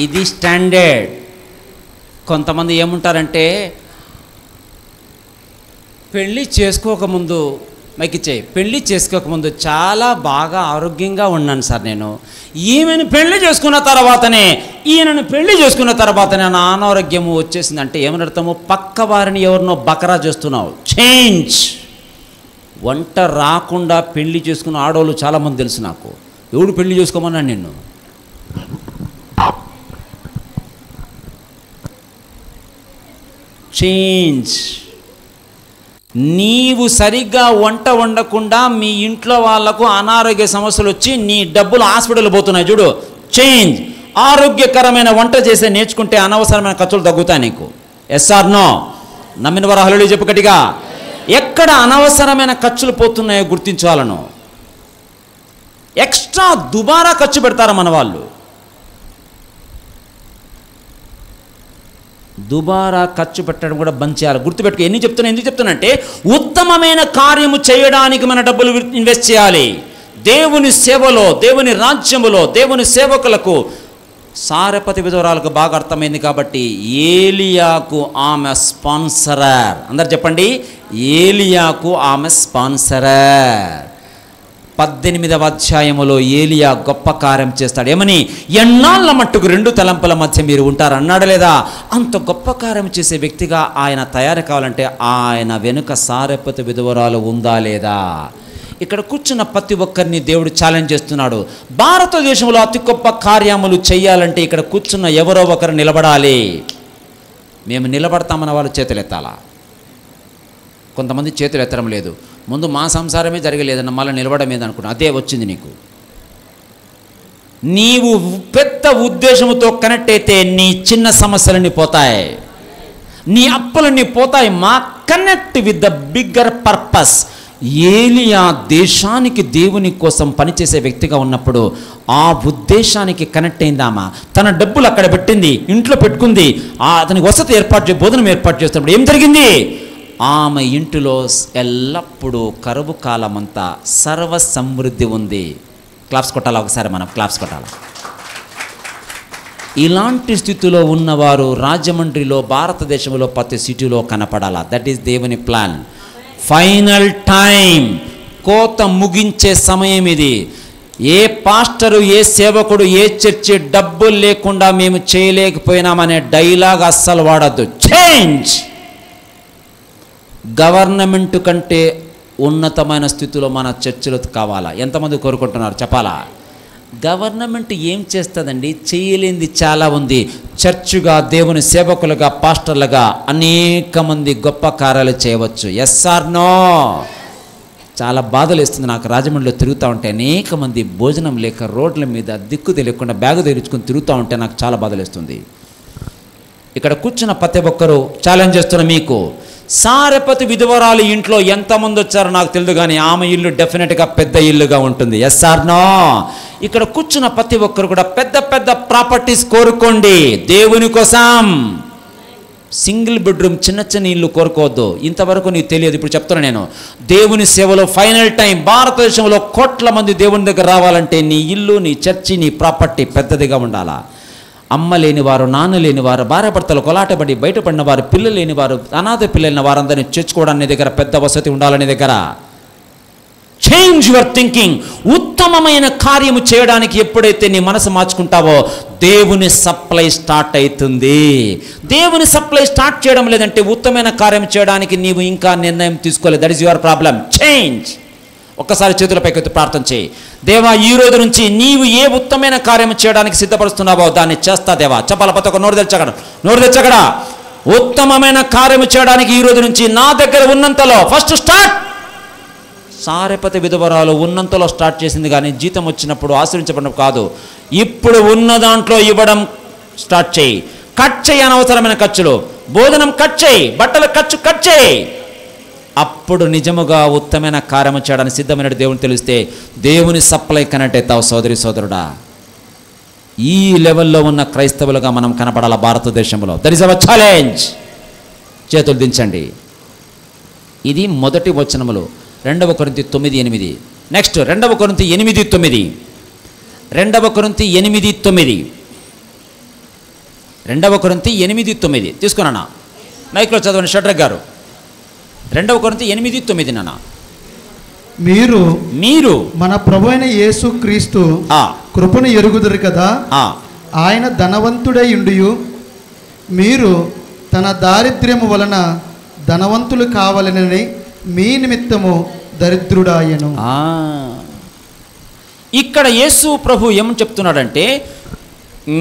ఇది స్టాండర్డ్. కొంతమంది ఏముంటారంటే, పెళ్ళి చేసుకోకముందు మైకిచ్చేయి, పెళ్ళి చేసుకోకముందు చాలా బాగా ఆరోగ్యంగా ఉన్నాను సార్ నేను. ఈమెను పెళ్లి చేసుకున్న తర్వాతనే, ఈయనను పెళ్లి చేసుకున్న తర్వాతనే నా అనారోగ్యము వచ్చేసింది. అంటే ఏమని అర్థము? పక్క వారిని ఎవరినో బకరా చేస్తున్నావు. చేంజ్. వంట రాకుండా పెళ్లి చేసుకున్న ఆడవాళ్ళు చాలామంది తెలుసు నాకు. ఎవడు పెళ్లి చేసుకోమన్నాను నిన్ను? చేంజ్. నీవు సరిగ్గా వంట వండకుండా మీ ఇంట్లో వాళ్లకు అనారోగ్య సమస్యలు వచ్చి నీ డబ్బులు హాస్పిటల్ పోతున్నాయి చూడు. చేంజ్. ఆరోగ్యకరమైన వంట చేసే నేర్చుకుంటే అనవసరమైన ఖర్చులు తగ్గుతాయి నీకు. Yes or no? నమ్మిన వారు హల్లెలూయా చెప్పు గట్టిగా. ఎక్కడ అనవసరమైన ఖర్చులు పోతున్నాయో గుర్తించాలను. ఎక్స్ట్రా దుబారా ఖర్చు పెడతారు మన వాళ్ళు. దుబారా ఖర్చు పెట్టడం కూడా బంద్ చేయాలి. గుర్తుపెట్టుకో. ఎందుకు చెప్తున్నా అంటే, ఉత్తమమైన కార్యము చేయడానికి మన డబ్బులు ఇన్వెస్ట్ చేయాలి. దేవుని సేవలో, దేవుని రాజ్యములో, దేవుని సేవకులకు. సారెపతి విధవరాలకు బాగా అర్థమైంది కాబట్టి ఏలియాకు ఆమె స్పాన్సరర్. అందరు చెప్పండి, ఏలియాకు ఆమె స్పాన్సరర్. 18వ అధ్యాయములో ఏలియా గొప్ప కార్యం చేస్తాడు. ఏమని? ఎన్నాళ్ళ మట్టుకు 2 తలంపుల మధ్య మీరు ఉంటారు అన్నాడు లేదా? అంత గొప్ప కార్యం చేసే వ్యక్తిగా ఆయన తయారు కావాలంటే ఆయన వెనుక సారెపతి విధవరాలు ఉందా లేదా? ఇక్కడ కూర్చున్న ప్రతి ఒక్కరిని దేవుడు ఛాలెంజ్ చేస్తున్నాడు. భారతదేశంలో అతి గొప్ప కార్యములు చేయాలంటే ఇక్కడ కూర్చున్న ఎవరో ఒకరు నిలబడాలి. మేము నిలబడతామన్న వాళ్ళు చేతులు ఎత్తాలా? కొంతమంది చేతులు ఎత్తడం లేదు. ముందు మా సంసారమే జరగలేదన్న మళ్ళీ నిలబడడం ఏదనుకున్నా అదే వచ్చింది నీకు. నీవు పెద్ద ఉద్దేశంతో కనెక్ట్ అయితే నీ చిన్న సమస్యలన్నీ పోతాయి, నీ అప్పులన్నీ పోతాయి. మా connect with the bigger purpose. ఏలియా దేశానికి దేవుని కోసం పనిచేసే వ్యక్తిగా ఉన్నప్పుడు ఆ ఉద్దేశానికి కనెక్ట్ అయిందామా. తన డబ్బులు అక్కడ పెట్టింది, ఇంట్లో పెట్టుకుంది. అతనికి వసతి భోజనం ఏర్పాటు చేస్తున్నప్పుడు ఏం జరిగింది? ఆమె ఇంటిలో ఎల్లప్పుడూ కరువు కాలమంతా సర్వ సమృద్ధి ఉంది. క్లాప్స్ కొట్టాలా? ఒకసారి మనం క్లాప్స్ కొట్టాలా? ఇలాంటి స్థితిలో ఉన్నవారు రాజమండ్రిలో, భారతదేశంలో ప్రతి సిటీలో కనపడాలా. దట్ ఈస్ దేవుని ప్లాన్. Final time. కోత ముగించే సమయం ఇది. ఏ పాస్టరు, ఏ సేవకుడు, ఏ చర్చి డబ్బులు లేకుండా మేము చేయలేకపోయినామనే డైలాగ్ అస్సలు వాడద్దు. చేంజ్. గవర్నమెంట్ కంటే ఉన్నతమైన స్థితిలో మన చర్చలు కావాలా? ఎంతమంది కోరుకుంటున్నారు చెప్పాలా? గవర్నమెంట్ ఏం చేస్తుందండి? చేయలేనిది చాలా ఉంది. చర్చుగా, దేవుని సేవకులుగా, పాస్టర్లుగా అనేక మంది గొప్ప కార్యాలు చేయవచ్చు. Yes or no? చాలా బాధలు వేస్తుంది నాకు. రాజమండ్రిలో తిరుగుతూ ఉంటే అనేక మంది భోజనం లేక రోడ్ల మీద దిక్కు తెలియకుండా బ్యాగు తెరుచుకొని తిరుగుతూ ఉంటే నాకు చాలా బాధలు వేస్తుంది. ఇక్కడ కూర్చున్న ప్రతి ఒక్కరూ ఛాలెంజ్ చేస్తున్న మీకు, సారెపతి విధవరాలు ఇంట్లో ఎంతమంది వచ్చారో నాకు తెలియదు, కానీ ఆమె ఇల్లు డెఫినెట్గా పెద్ద ఇల్లుగా ఉంటుంది. Yes or no? ఇక్కడ కూర్చున్న ప్రతి ఒక్కరు కూడా పెద్ద పెద్ద ప్రాపర్టీస్ కోరుకోండి దేవుని కోసం. సింగిల్ బెడ్రూమ్ చిన్న చిన్న ఇల్లు కోరుకోవద్దు. ఇంతవరకు నీకు తెలియదు, ఇప్పుడు చెప్తున్నా నేను. దేవుని సేవలో ఫైనల్ టైం భారతదేశంలో కోట్ల మంది దేవుని దగ్గర రావాలంటే నీ ఇల్లు, నీ చర్చి, నీ ప్రాపర్టీ పెద్దదిగా ఉండాలా. అమ్మ లేనివారు, నాన్న లేనివారు, భార్యాభర్తలు కొలాటబడి బయటపడిన వారు, పిల్లలు లేనివారు, అనాథ పిల్లలైన వారందరినీ చేర్చుకోవడానికి నీ దగ్గర పెద్ద వసతి ఉండాలని దగ్గర. Change your thinking. ఉత్తమమైన కార్యము చేయడానికి ఎప్పుడైతే నీ మనసు మార్చుకుంటావో దేవుని సప్లై స్టార్ట్ అవుతుంది. దేవుని సప్లై స్టార్ట్ చేయడం లేదంటే ఉత్తమమైన కార్యం చేయడానికి నీవు ఇంకా నిర్ణయం తీసుకోలేదు. That is your problem. Change. ఒక్కసారి చేతులపైకి ప్రార్థన చేయి. దేవా, ఈ రోజు నుంచి నీవు ఏ ఉత్తమమైన కార్యం చేయడానికి సిద్ధపరుస్తున్నావో దాన్ని చేస్తా దేవా. చెప్పాల ప్రతి ఒక్క నోరు తెచ్చగడా. ఉత్తమమైన కార్యం చేయడానికి ఈ రోజు నుంచి నా దగ్గర ఉన్నంతలో ఫస్ట్ స్టార్ట్. సారెపతి విధవరాలు ఉన్నంతలో స్టార్ట్ చేసింది, కానీ జీతం వచ్చినప్పుడు ఆశ్రయించబడినప్పుడు కాదు. ఇప్పుడు ఉన్న దాంట్లో ఇవ్వడం స్టార్ట్ చేయి. కట్ చేయి అనవసరమైన ఖర్చులు. భోజనం కట్ చేయి, బట్టల ఖర్చు కట్ చేయి. అప్పుడు నిజముగా ఉత్తమైన కార్యము చేయడానికి సిద్ధమైన దేవుని తెలిస్తే దేవుని సప్లై కనెక్ట్ అవుతావు సోదరి సోదరుడా. ఈ లెవెల్లో ఉన్న క్రైస్తవులుగా మనం కనపడాల భారతదేశంలో. That is our challenge. చేతులు దించండి. ఇది మొదటి వచనములు 2 కొరింథీ 9:8. నెక్స్ట్ 2 కొరింథీ 8:9. 2 కొరింథీ 8:9. 2 కొరింథీ 8:9 తీసుకున్నానా? మైక్లో చదవండి షడ్రక్ గారు. 2 కొరింథీ 8:9 నాన్న. మీరు మన ప్రభువైన యేసు క్రీస్తు కృపను ఎరుగుదురు కదా. ఆయన ధనవంతుడై ఉండియు మీరు తన దారిద్ర్యము వలన ధనవంతులు కావాలని మీ నిమిత్తము దరిద్రుడాయను. ఇక్కడ యేసు ప్రభు ఏమని చెప్తున్నాడంటే,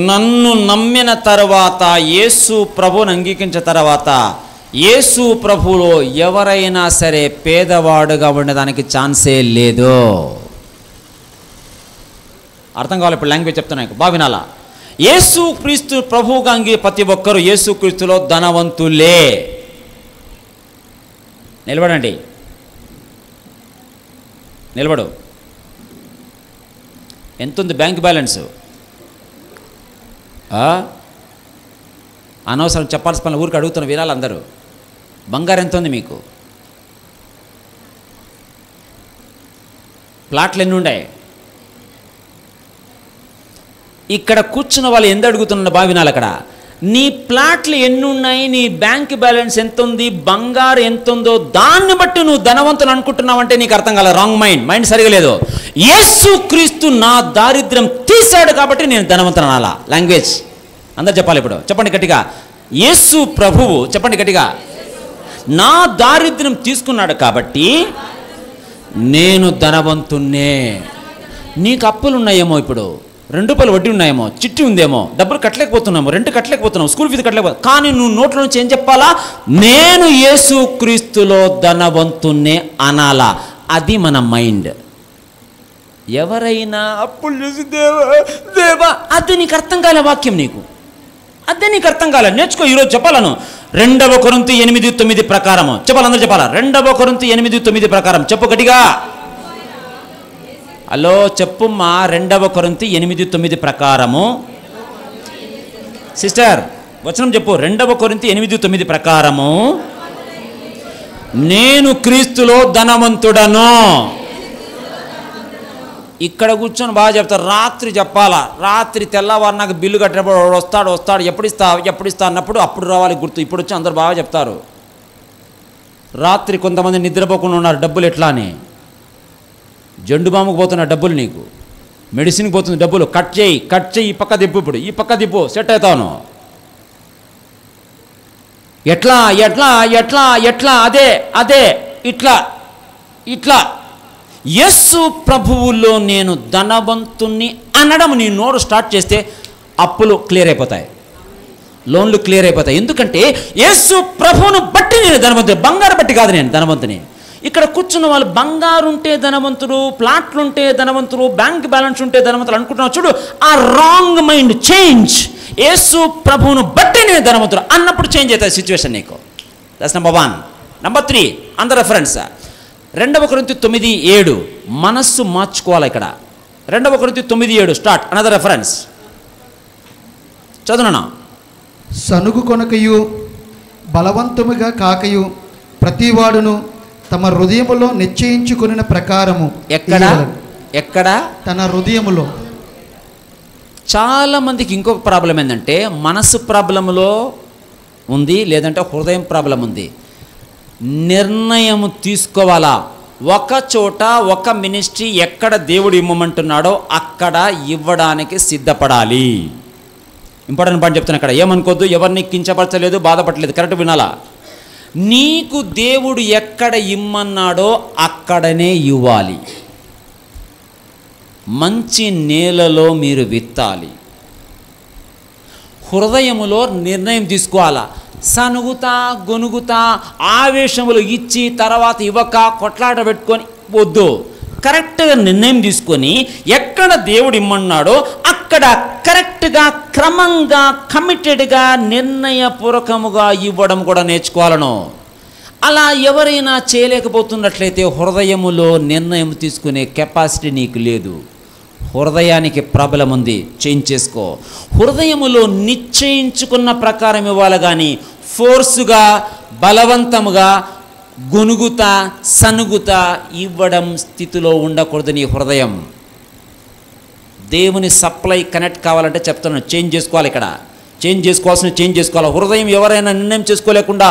నన్ను నమ్మిన తర్వాత, యేసు ప్రభువుని అంగీకరించిన తర్వాత యేసు ప్రభులో ఎవరైనా సరే పేదవాడుగా ఉండడానికి ఛాన్సే లేదు. అర్థం కావాలి? ఇప్పుడు లాంగ్వేజ్ చెప్తున్నాను, బాగా వినాలా. యేసు క్రీస్తు ప్రభువుగా ప్రతి ఒక్కరు యేసు క్రీస్తులో ధనవంతులే. నిలబడండి, నిలబడు. ఎంతుంది బ్యాంక్ బ్యాలెన్స్? అనవసరం చెప్పాల్సిన పని ఊరికి అడుగుతున్న వినాలి అందరూ. బంగారం ఎంత ఉంది మీకు? ప్లాట్లు ఎన్ని ఉన్నాయి? ఇక్కడ కూర్చున్న వాళ్ళు ఎంత అడుగుతున్న బాగా వినాలి. అక్కడ నీ ప్లాట్లు ఎన్ని ఉన్నాయి, నీ బ్యాంక్ బ్యాలెన్స్ ఎంత ఉంది, బంగారు ఎంత ఉందో దాన్ని బట్టి నువ్వు ధనవంతులు అనుకుంటున్నావంటే నీకు అర్థం కాలే. రాంగ్ మైండ్ సరిగా లేదు. యేసు క్రీస్తు నా దారిద్ర్యం తీశాడు కాబట్టి నేను ధనవంతులు అనాలా. లాంగ్వేజ్ అందరు చెప్పాలి. ఇప్పుడు చెప్పండి గట్టిగా. యేసు ప్రభువు, చెప్పండి గట్టిగా, నా దారిద్ర్యం తీసుకున్నాడు కాబట్టి నేను ధనవంతున్నే. నీకు అప్పులు ఉన్నాయేమో, ఇప్పుడు 2 రూపాయలు వడ్డీ ఉన్నాయేమో, చిట్టి ఉందేమో, డబ్బులు కట్టలేకపోతున్నామో, రెంట్ కట్టలేకపోతున్నావు, స్కూల్ ఫీజు కట్టలేకపోతున్నావు. కానీ నువ్వు నోట్ల నుంచి ఏం చెప్పాలా? నేను యేసు క్రీస్తులో ధనవంతున్నే అనాలా. అది మన మైండ్. ఎవరైనా అప్పులు చేసి దేవా అది నీకు అర్థం కాలే. వాక్యం నీకు అదే నీకు అర్థం కాలే. నేర్చుకో. ఈరోజు చెప్పాలను 2 కొరింథీ 8:9 ప్రకారము చెప్పాలి. అందరూ చెప్పాలా? 2 కొరింథీ 8:9 ప్రకారం చెప్పు గట్టిగా. హలో చెప్పుమ్మా. 2 కొరింథీ 8:9 ప్రకారము. సిస్టర్ వచనం చెప్పు. 2 కొరింథీ 8:9 ప్రకారము నేను క్రీస్తులో ధనవంతుడను. ఇక్కడ కూర్చొని బాగా చెప్తారు. రాత్రి చెప్పాలా. రాత్రి తెల్లవారు నాకు బిల్లు కట్టినప్పుడు వస్తాడు ఎప్పుడు ఇస్తా అన్నప్పుడు అప్పుడు రావాలి గుర్తు. ఇప్పుడు వచ్చి అందరు బాగా చెప్తారు. రాత్రి కొంతమంది నిద్రపోకుండా ఉన్నారు. డబ్బులు ఎట్లా అని జండు బాముకు పోతున్న డబ్బులు, నీకు మెడిసిన్కి పోతుంది డబ్బులు. కట్ చేయి ఈ పక్క దిప్పు, ఇప్పుడు ఈ పక్క దిప్పు, సెట్ అవుతాను. ఎట్లా అదే ఇట్లా ఇట్లా యేసు ప్రభువులో నేను ధనవంతుణ్ణి అనడం నీ నోరు స్టార్ట్ చేస్తే అప్పులు క్లియర్ అయిపోతాయి, లోన్లు క్లియర్ అయిపోతాయి. ఎందుకంటే యేసు ప్రభువును బట్టి నేను ధనవంతుని, బంగారు బట్టి కాదు నేను ధనవంతుని. ఇక్కడ కూర్చున్న వాళ్ళు బంగారు ఉంటే ధనవంతుడు, ప్లాట్లు ఉంటే ధనవంతుడు, బ్యాంక్ బ్యాలెన్స్ ఉంటే ధనవంతులు అనుకుంటున్నావు. చూడు, ఆ రాంగ్ మైండ్ చేంజ్. యేసు ప్రభువును బట్టి నేను ధనవంతుడు అన్నప్పుడు చేంజ్ అవుతుంది సిచ్యువేషన్ నీకు. That's number 1. నెంబర్ 3 అందర్ రెఫరెన్స్ 2 కొరింథీ 9:7 మనస్సు మార్చుకోవాలి. ఇక్కడ 2 కొరింథీ 9:7 స్టార్ట్. అనదర్ రెఫరెన్స్ చదువునా. సనుగు కొనకయు బలవంతముగా కాకయు ప్రతివాడును తమ హృదయములో నిశ్చయించుకొనిన ప్రకారము. ఎక్కడ తన హృదయములో. చాలా మందికి ఇంకొక ప్రాబ్లం ఏంటంటే మనసు ప్రాబ్లంలో ఉంది, లేదంటే హృదయం ప్రాబ్లం ఉంది. నిర్ణయం తీసుకోవాలా. ఒక చోట ఒక మినిస్ట్రీ ఎక్కడ దేవుడు ఇవ్వమంటున్నాడో అక్కడ ఇవ్వడానికి సిద్ధపడాలి. ఇంపార్టెంట్ పాయింట్ చెప్తున్నా. ఇక్కడ ఏమనుకోద్దు, ఎవరిని కించపరచలేదు, బాధపడలేదు, కరెక్ట్ వినాలా. నీకు దేవుడు ఎక్కడ ఇమ్మన్నాడో అక్కడనే ఇవ్వాలి. మంచి నేలలో మీరు విత్తాలి. హృదయములో నిర్ణయం తీసుకోవాలా. సనుగుతా గొనుగుతా ఆవేశములు ఇచ్చి తర్వాత ఇవ్వక కొట్లాట పెట్టుకొని వద్దు. కరెక్ట్గా నిర్ణయం తీసుకొని ఎక్కడ దేవుడు ఇమ్మన్నాడో అక్కడ కరెక్ట్గా క్రమంగా కమిటెడ్గా నిర్ణయపూర్వకముగా ఇవ్వడం కూడా నేర్చుకోవాలను. అలా ఎవరైనా చేయలేకపోతున్నట్లయితే హృదయములో నిర్ణయం తీసుకునే కెపాసిటీ నీకు లేదు. హృదయానికి ప్రాబ్లం ఉంది, చేంజ్ చేసుకో. హృదయములో నిశ్చయించుకున్న ప్రకారం ఇవ్వాలి, కానీ ఫోర్సుగా బలవంతముగా గొనుగుతా సనుగుతా ఇవ్వడం స్థితిలో ఉండకూడదు. నీ హృదయం దేవుని సప్లై కనెక్ట్ కావాలంటే చెప్తున్నాను, చేంజ్ చేసుకోవాలి. ఇక్కడ చేంజ్ చేసుకోవాలి. హృదయం ఎవరైనా నిర్ణయం చేసుకోలేకుండా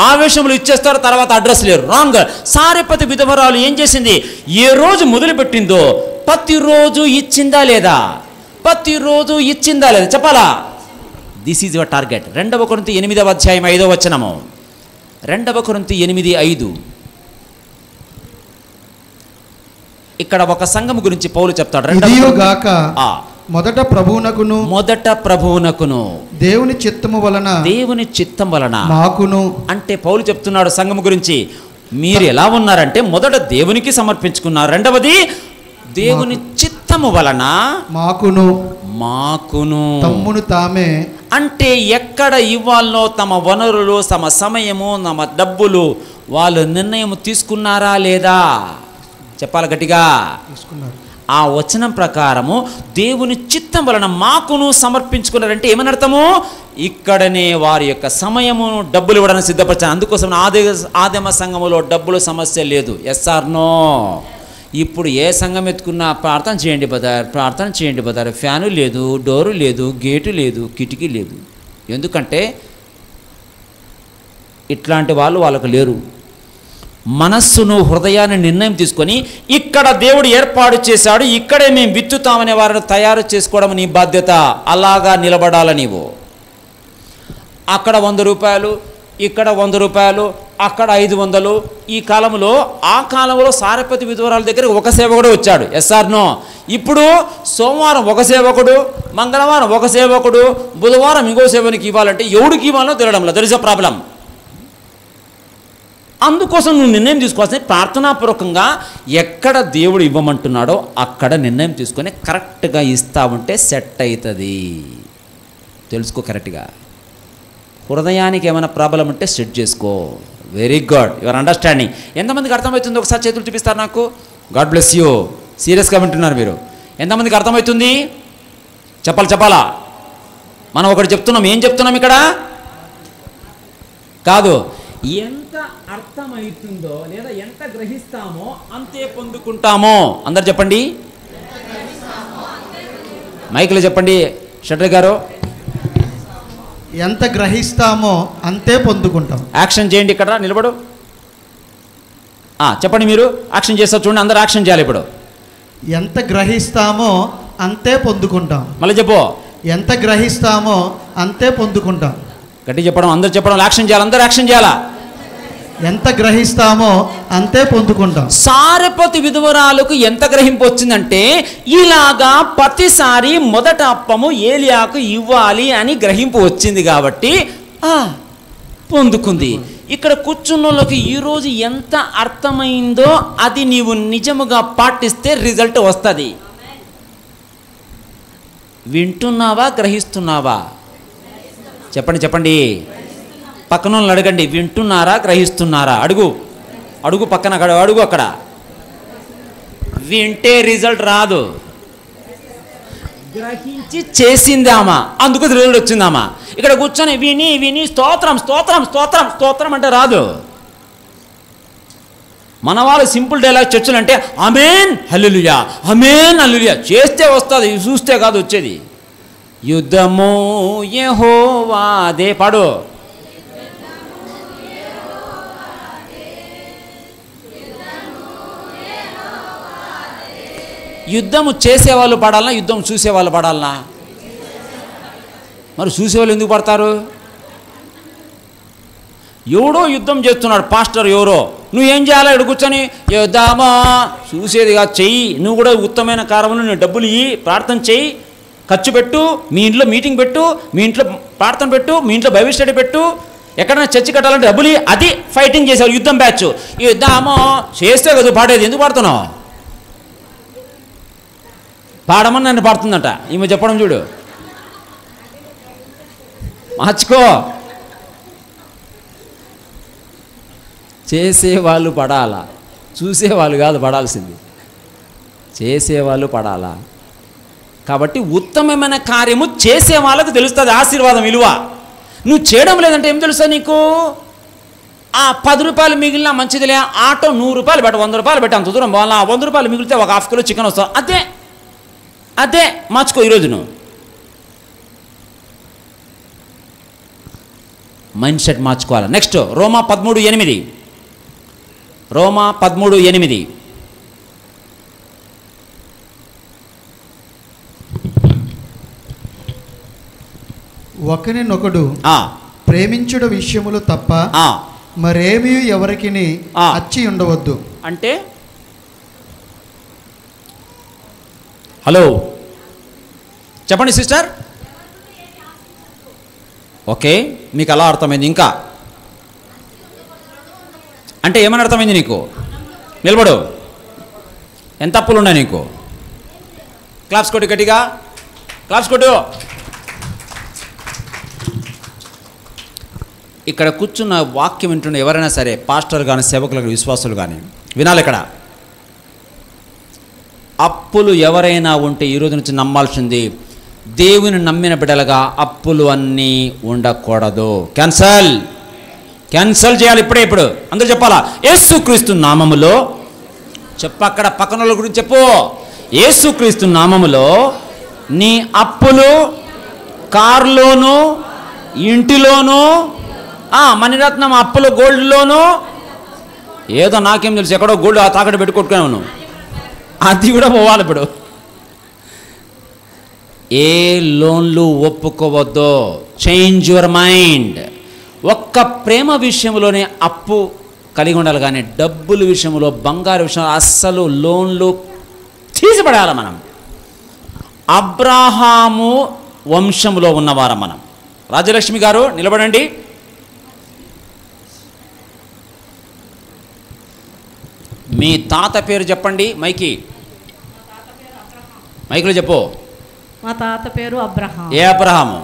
ఆవేశములు ఇచ్చేస్తారో తర్వాత అడ్రస్ లేరు. రాంగ్. సారెపతి విధవరాలు ఏం చేసింది? ఏ రోజు మొదలుపెట్టిందో ప్రతిరోజు ఇచ్చిందా లేదా? ప్రతిరోజు ఇచ్చిందా లేదా చెప్పాలా? This is your target. 2 కొరింథీ 8:5 2 కొరింథీ 8:5 ఇక్కడ ఒక సంఘం గురించి పౌలు చెప్తాడు. మొదట ప్రభువునకును దేవుని చిత్తం వలన మాకును. అంటే పౌలు చెప్తున్నాడు సంఘం గురించి, మీరు ఎలా ఉన్నారంటే మొదట దేవునికి సమర్పించుకున్నారు, రెండవది దేవుని చిత్తము వలన మాకును తమ్మును తామే. అంటే ఎక్కడ ఇవ్వాలనో తమ వనరులు, తమ సమయము, తమ డబ్బులు వాళ్ళు నిర్ణయం తీసుకున్నారా లేదా చెప్పాలి గట్టిగా. ఆ వచనం ప్రకారము దేవుని చిత్తం వలన మాకును సమర్పించుకున్నారంటే ఏమని అర్థము? ఇక్కడనే వారి యొక్క సమయమును డబ్బులు ఇవ్వడానికి సిద్ధపరిచాను. అందుకోసం ఆదిమ సంఘములో డబ్బుల సమస్య లేదు. Yes or no? ఇప్పుడు ఏ సంఘం ఎత్తుకున్నా ప్రార్థన చేయండి బదారు, ఫ్యాను లేదు, డోరు లేదు, గేటు లేదు, కిటికీ లేదు. ఎందుకంటే ఇట్లాంటి వాళ్ళకు లేరు. మనస్సును హృదయాన్ని నిర్ణయం తీసుకొని ఇక్కడ దేవుడు ఏర్పాటు చేశాడు, ఇక్కడే మేము విత్తుతామనే వారిని తయారు చేసుకోవడం నీ బాధ్యత. అలాగా నిలబడాల నీవు. అక్కడ 100 రూపాయలు, ఇక్కడ 100 రూపాయలు, అక్కడ 500. ఈ కాలంలో ఆ కాలంలో సారెపతి విధవరాల దగ్గర ఒక సేవకుడు వచ్చాడు. Yes or no? ఇప్పుడు సోమవారం ఒక సేవకుడు, మంగళవారం ఒక సేవకుడు, బుధవారం ఇంకో సేవనికి ఇవ్వాలంటే ఎవడికి ఇవ్వాలో తెలియడంలో దట్ ఈస్ అ ప్రాబ్లం. అందుకోసం నువ్వు నిర్ణయం తీసుకోవాల్సింది ప్రార్థనాపూర్వకంగా ఎక్కడ దేవుడు ఇవ్వమంటున్నాడో అక్కడ నిర్ణయం తీసుకొని కరెక్ట్గా ఇస్తా ఉంటే సెట్ అవుతుంది. తెలుసుకో కరెక్ట్గా. హృదయానికి ఏమైనా ప్రాబ్లం ఉంటే సెట్ చేసుకో. Very good, your understanding. ఎంతమందికి అర్థమవుతుంది? ఒకసారి చేతులు చూపిస్తారు నాకు. God bless you. సీరియస్గా వింటున్నారు మీరు. ఎంతమందికి అర్థమవుతుంది? చెప్పాలా? మనం ఒకటి చెప్తున్నాం. ఏం చెప్తున్నాం ఇక్కడ? కాదు, ఎంత అర్థమవుతుందో లేదా ఎంత గ్రహిస్తామో అంతే పొందుకుంటామో. అందరు చెప్పండి, మైకులో చెప్పండి. షట్టర్ గారు, ఎంత గ్రహిస్తామో అంతే పొందుకుంటాం. యాక్షన్ చేయండి. ఇక్కడ నిలబడు. చెప్పండి, మీరు యాక్షన్ చేస్తారు. చూడండి, అందరు యాక్షన్ చేయాలి ఇప్పుడు. ఎంత గ్రహిస్తామో అంతే పొందుకుంటాం. మళ్ళీ చెప్పు. ఎంత గ్రహిస్తామో అంతే పొందుకుంటాం. గట్టి చెప్పడం, అందరు చెప్పడం, యాక్షన్ చేయాలి. అందరు యాక్షన్ చేయాలా? ఎంత గ్రహిస్తామో అంతే పొందుకుంటాం. సారెపతి విధవరాలకు ఎంత గ్రహింపు వచ్చిందంటే, ఇలాగా ప్రతిసారి మొదట అప్పము ఏలియాకు ఇవ్వాలి అని గ్రహింపు వచ్చింది కాబట్టి పొందుకుంది. ఇక్కడ కూర్చున్నోళ్ళకి ఈరోజు ఎంత అర్థమైందో అది నీవు నిజముగా పాటిస్తే రిజల్ట్ వస్తుంది. వింటున్నావా, గ్రహిస్తున్నావా? చెప్పండి చెప్పండి. పక్కన వాళ్ళని అడగండి, వింటున్నారా, గ్రహిస్తున్నారా? అడుగు అడుగు, పక్కన అడుగు. అక్కడ వింటే రిజల్ట్ రాదు, గ్రహించి చేసిందామా, అందుకు రిజల్ట్ వచ్చిందామా. ఇక్కడ కూర్చొని విని విని స్తోత్రం స్తోత్రం స్తోత్రం స్తోత్రం అంటే రాదు. మన వాళ్ళు సింపుల్ డైలాగ్ చర్చలు అంటే ఆమేన్ హల్లెలూయా, ఆమేన్ హల్లెలూయా చేస్తే వస్తుంది, చూస్తే కాదు వచ్చేది. యుద్ధము యెహోవాదే, పాడు. యుద్ధము చేసేవాళ్ళు పడాలనా, యుద్ధం చూసేవాళ్ళు పడాలనా? మరి చూసేవాళ్ళు ఎందుకు పడతారు? ఎవడో యుద్ధం చేస్తున్నాడు, పాస్టర్ ఎవరో, నువ్వేం చేయాలో ఇక్కడ కూర్చొని యుద్ధమా చూసేదిగా చెయ్యి. నువ్వు కూడా ఉత్తమమైన కార్యములు, నువ్వు డబ్బులు ఇయ్యి, ప్రార్థన చెయ్యి, ఖర్చు పెట్టు, మీ ఇంట్లో మీటింగ్ పెట్టు, మీ ఇంట్లో ప్రార్థన పెట్టు, మీ ఇంట్లో బైబిల్ స్టడీ పెట్టు, ఎక్కడైనా చర్చి కట్టాలంటే డబ్బులు. అది ఫైటింగ్ చేశారు, యుద్ధం బ్యాచ్. యుద్ధమో చేస్తే కదా పాడేది, ఎందుకు పాడుతున్నావు? పాడమని నన్ను పాడుతుందంట ఈమె చెప్పడం చూడు, మార్చుకో. చేసేవాళ్ళు పడాలా, చూసేవాళ్ళు కాదు పడాల్సింది, చేసేవాళ్ళు పడాలా. కాబట్టి ఉత్తమమైన కార్యము చేసే వాళ్ళకు తెలుస్తుంది ఆశీర్వాదం విలువ. నువ్వు చేయడం లేదంటే ఏం తెలుస్తుంది నీకు? ఆ 10 రూపాయలు మిగిలిన మంచిదిలే, ఆటో 100 రూపాయలు పెట్ట, 100 రూపాయలు పెట్టి అంత దూరం పోవాలా, 100 రూపాయలు మిగిలితే ఒక ½ కిలో చికెన్ వస్తుంది. అదే అదే మార్చుకో ఈరోజు నువ్వు మైండ్ సెట్ మార్చుకోవాలి. నెక్స్ట్ రోమా 13:8, రోమా 13:8. ఒకరినొకడు ప్రేమించుట విషయములు తప్ప మరేమీ ఎవరికి అచ్చి ఉండవద్దు. అంటే హలో చెప్పండి సిస్టర్. ఓకే, మీకు అలా అర్థమైంది. ఇంకా అంటే ఏమని అర్థమైంది నీకు? నిలబడు. ఎంత అప్పులు ఉన్నాయి నీకు? క్లాప్స్ కొట్టు, గట్టిగా క్లాప్స్ కొట్టు. ఇక్కడ కూర్చున్న వాక్యం వింటున్న ఎవరైనా సరే, పాస్టర్ కానీ, సేవకులు కానీ, విశ్వాసులు కానీ వినాలి. ఇక్కడ అప్పులు ఎవరైనా ఉంటే ఈరోజు నుంచి నమ్మాల్సింది, దేవుని నమ్మిన బిడ్డలుగా అప్పులు అన్నీ ఉండకూడదు. క్యాన్సల్ క్యాన్సల్ చేయాలి ఇప్పుడే. ఇప్పుడు అందరూ చెప్పాలా? యేసుక్రీస్తు నామములో చెప్పు. అక్కడ పక్కన వాళ్ళ గురించి చెప్పు. యేసుక్రీస్తు నామములో నీ అప్పులు కారులోను, ఇంటిలోను, మణిరత్నం అప్పులు గోల్డ్లోను, ఏదో నాకేం తెలుసు, ఎక్కడో గోల్డ్ తాకట్టు పెట్టుకొట్టుకున్నాను, అది కూడా పోవాలి. ఇప్పుడు ఏ లోన్లు ఒప్పుకోవద్దు. Change your mind. ఒక్క ప్రేమ విషయంలోనే అప్పు కలిగి ఉండాలి, కానీ డబ్బుల విషయంలో, బంగారు విషయంలో అస్సలు లోన్లు తీసిపడాలి. మనం అబ్రాహాము వంశంలో ఉన్నవారం మనం. రాజలక్ష్మి గారు నిలబడండి. మీ తాత పేరు చెప్పండి. మైకిలో చెప్పు. మా తాత పేరు అబ్రహాము. ఏ అబ్రహాము?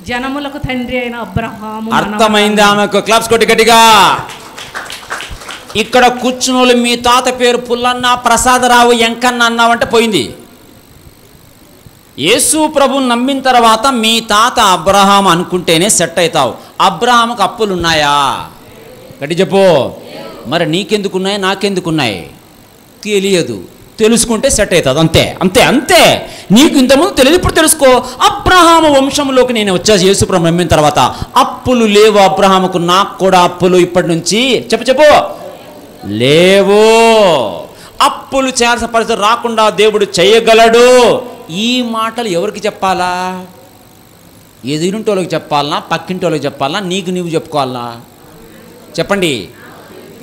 జనములకు తండ్రి అయిన అబ్రహాము. అర్థమైంది ఆమెకు. క్లాప్స్ కొట్టి గట్టిగా. ఇక్కడ కూర్చున్నోళ్ళు మీ తాత పేరు పుల్లన్న, ప్రసాదరావు, ఎంకన్న అన్నావంటే పోయింది. యేసు ప్రభుని నమ్మిన తర్వాత మీ తాత అబ్రహాం అనుకుంటేనే సెట్ అవుతావు. అబ్రహాముకు అప్పులు ఉన్నాయా? గట్టి చెప్పు. మరి నీకెందుకున్నాయి, నాకెందుకున్నాయి తెలియదు. తెలుసుకుంటే సెట్ అవుతుంది. అంతే అంతే అంతే. నీకు ఇంతకుముందు తెలియదు, ఇప్పుడు తెలుసుకో. అబ్రహాము వంశంలోకి నేను వచ్చేసి యేసు ప్రభు నమ్మిన తర్వాత అప్పులు లేవు అబ్రహాముకు. నాకు కూడా అప్పులు ఇప్పటి నుంచి చెప్పు లేవు. అప్పులు చేయాల్సిన పరిస్థితి రాకుండా దేవుడు చేయగలడు. ఈ మాటలు ఎవరికి చెప్పాలా? ఎదురింటి వాళ్ళకి చెప్పాలనా, పక్కింటి వాళ్ళకి చెప్పాలనా, నీకు నీవు చెప్పుకోవాలనా? చెప్పండి.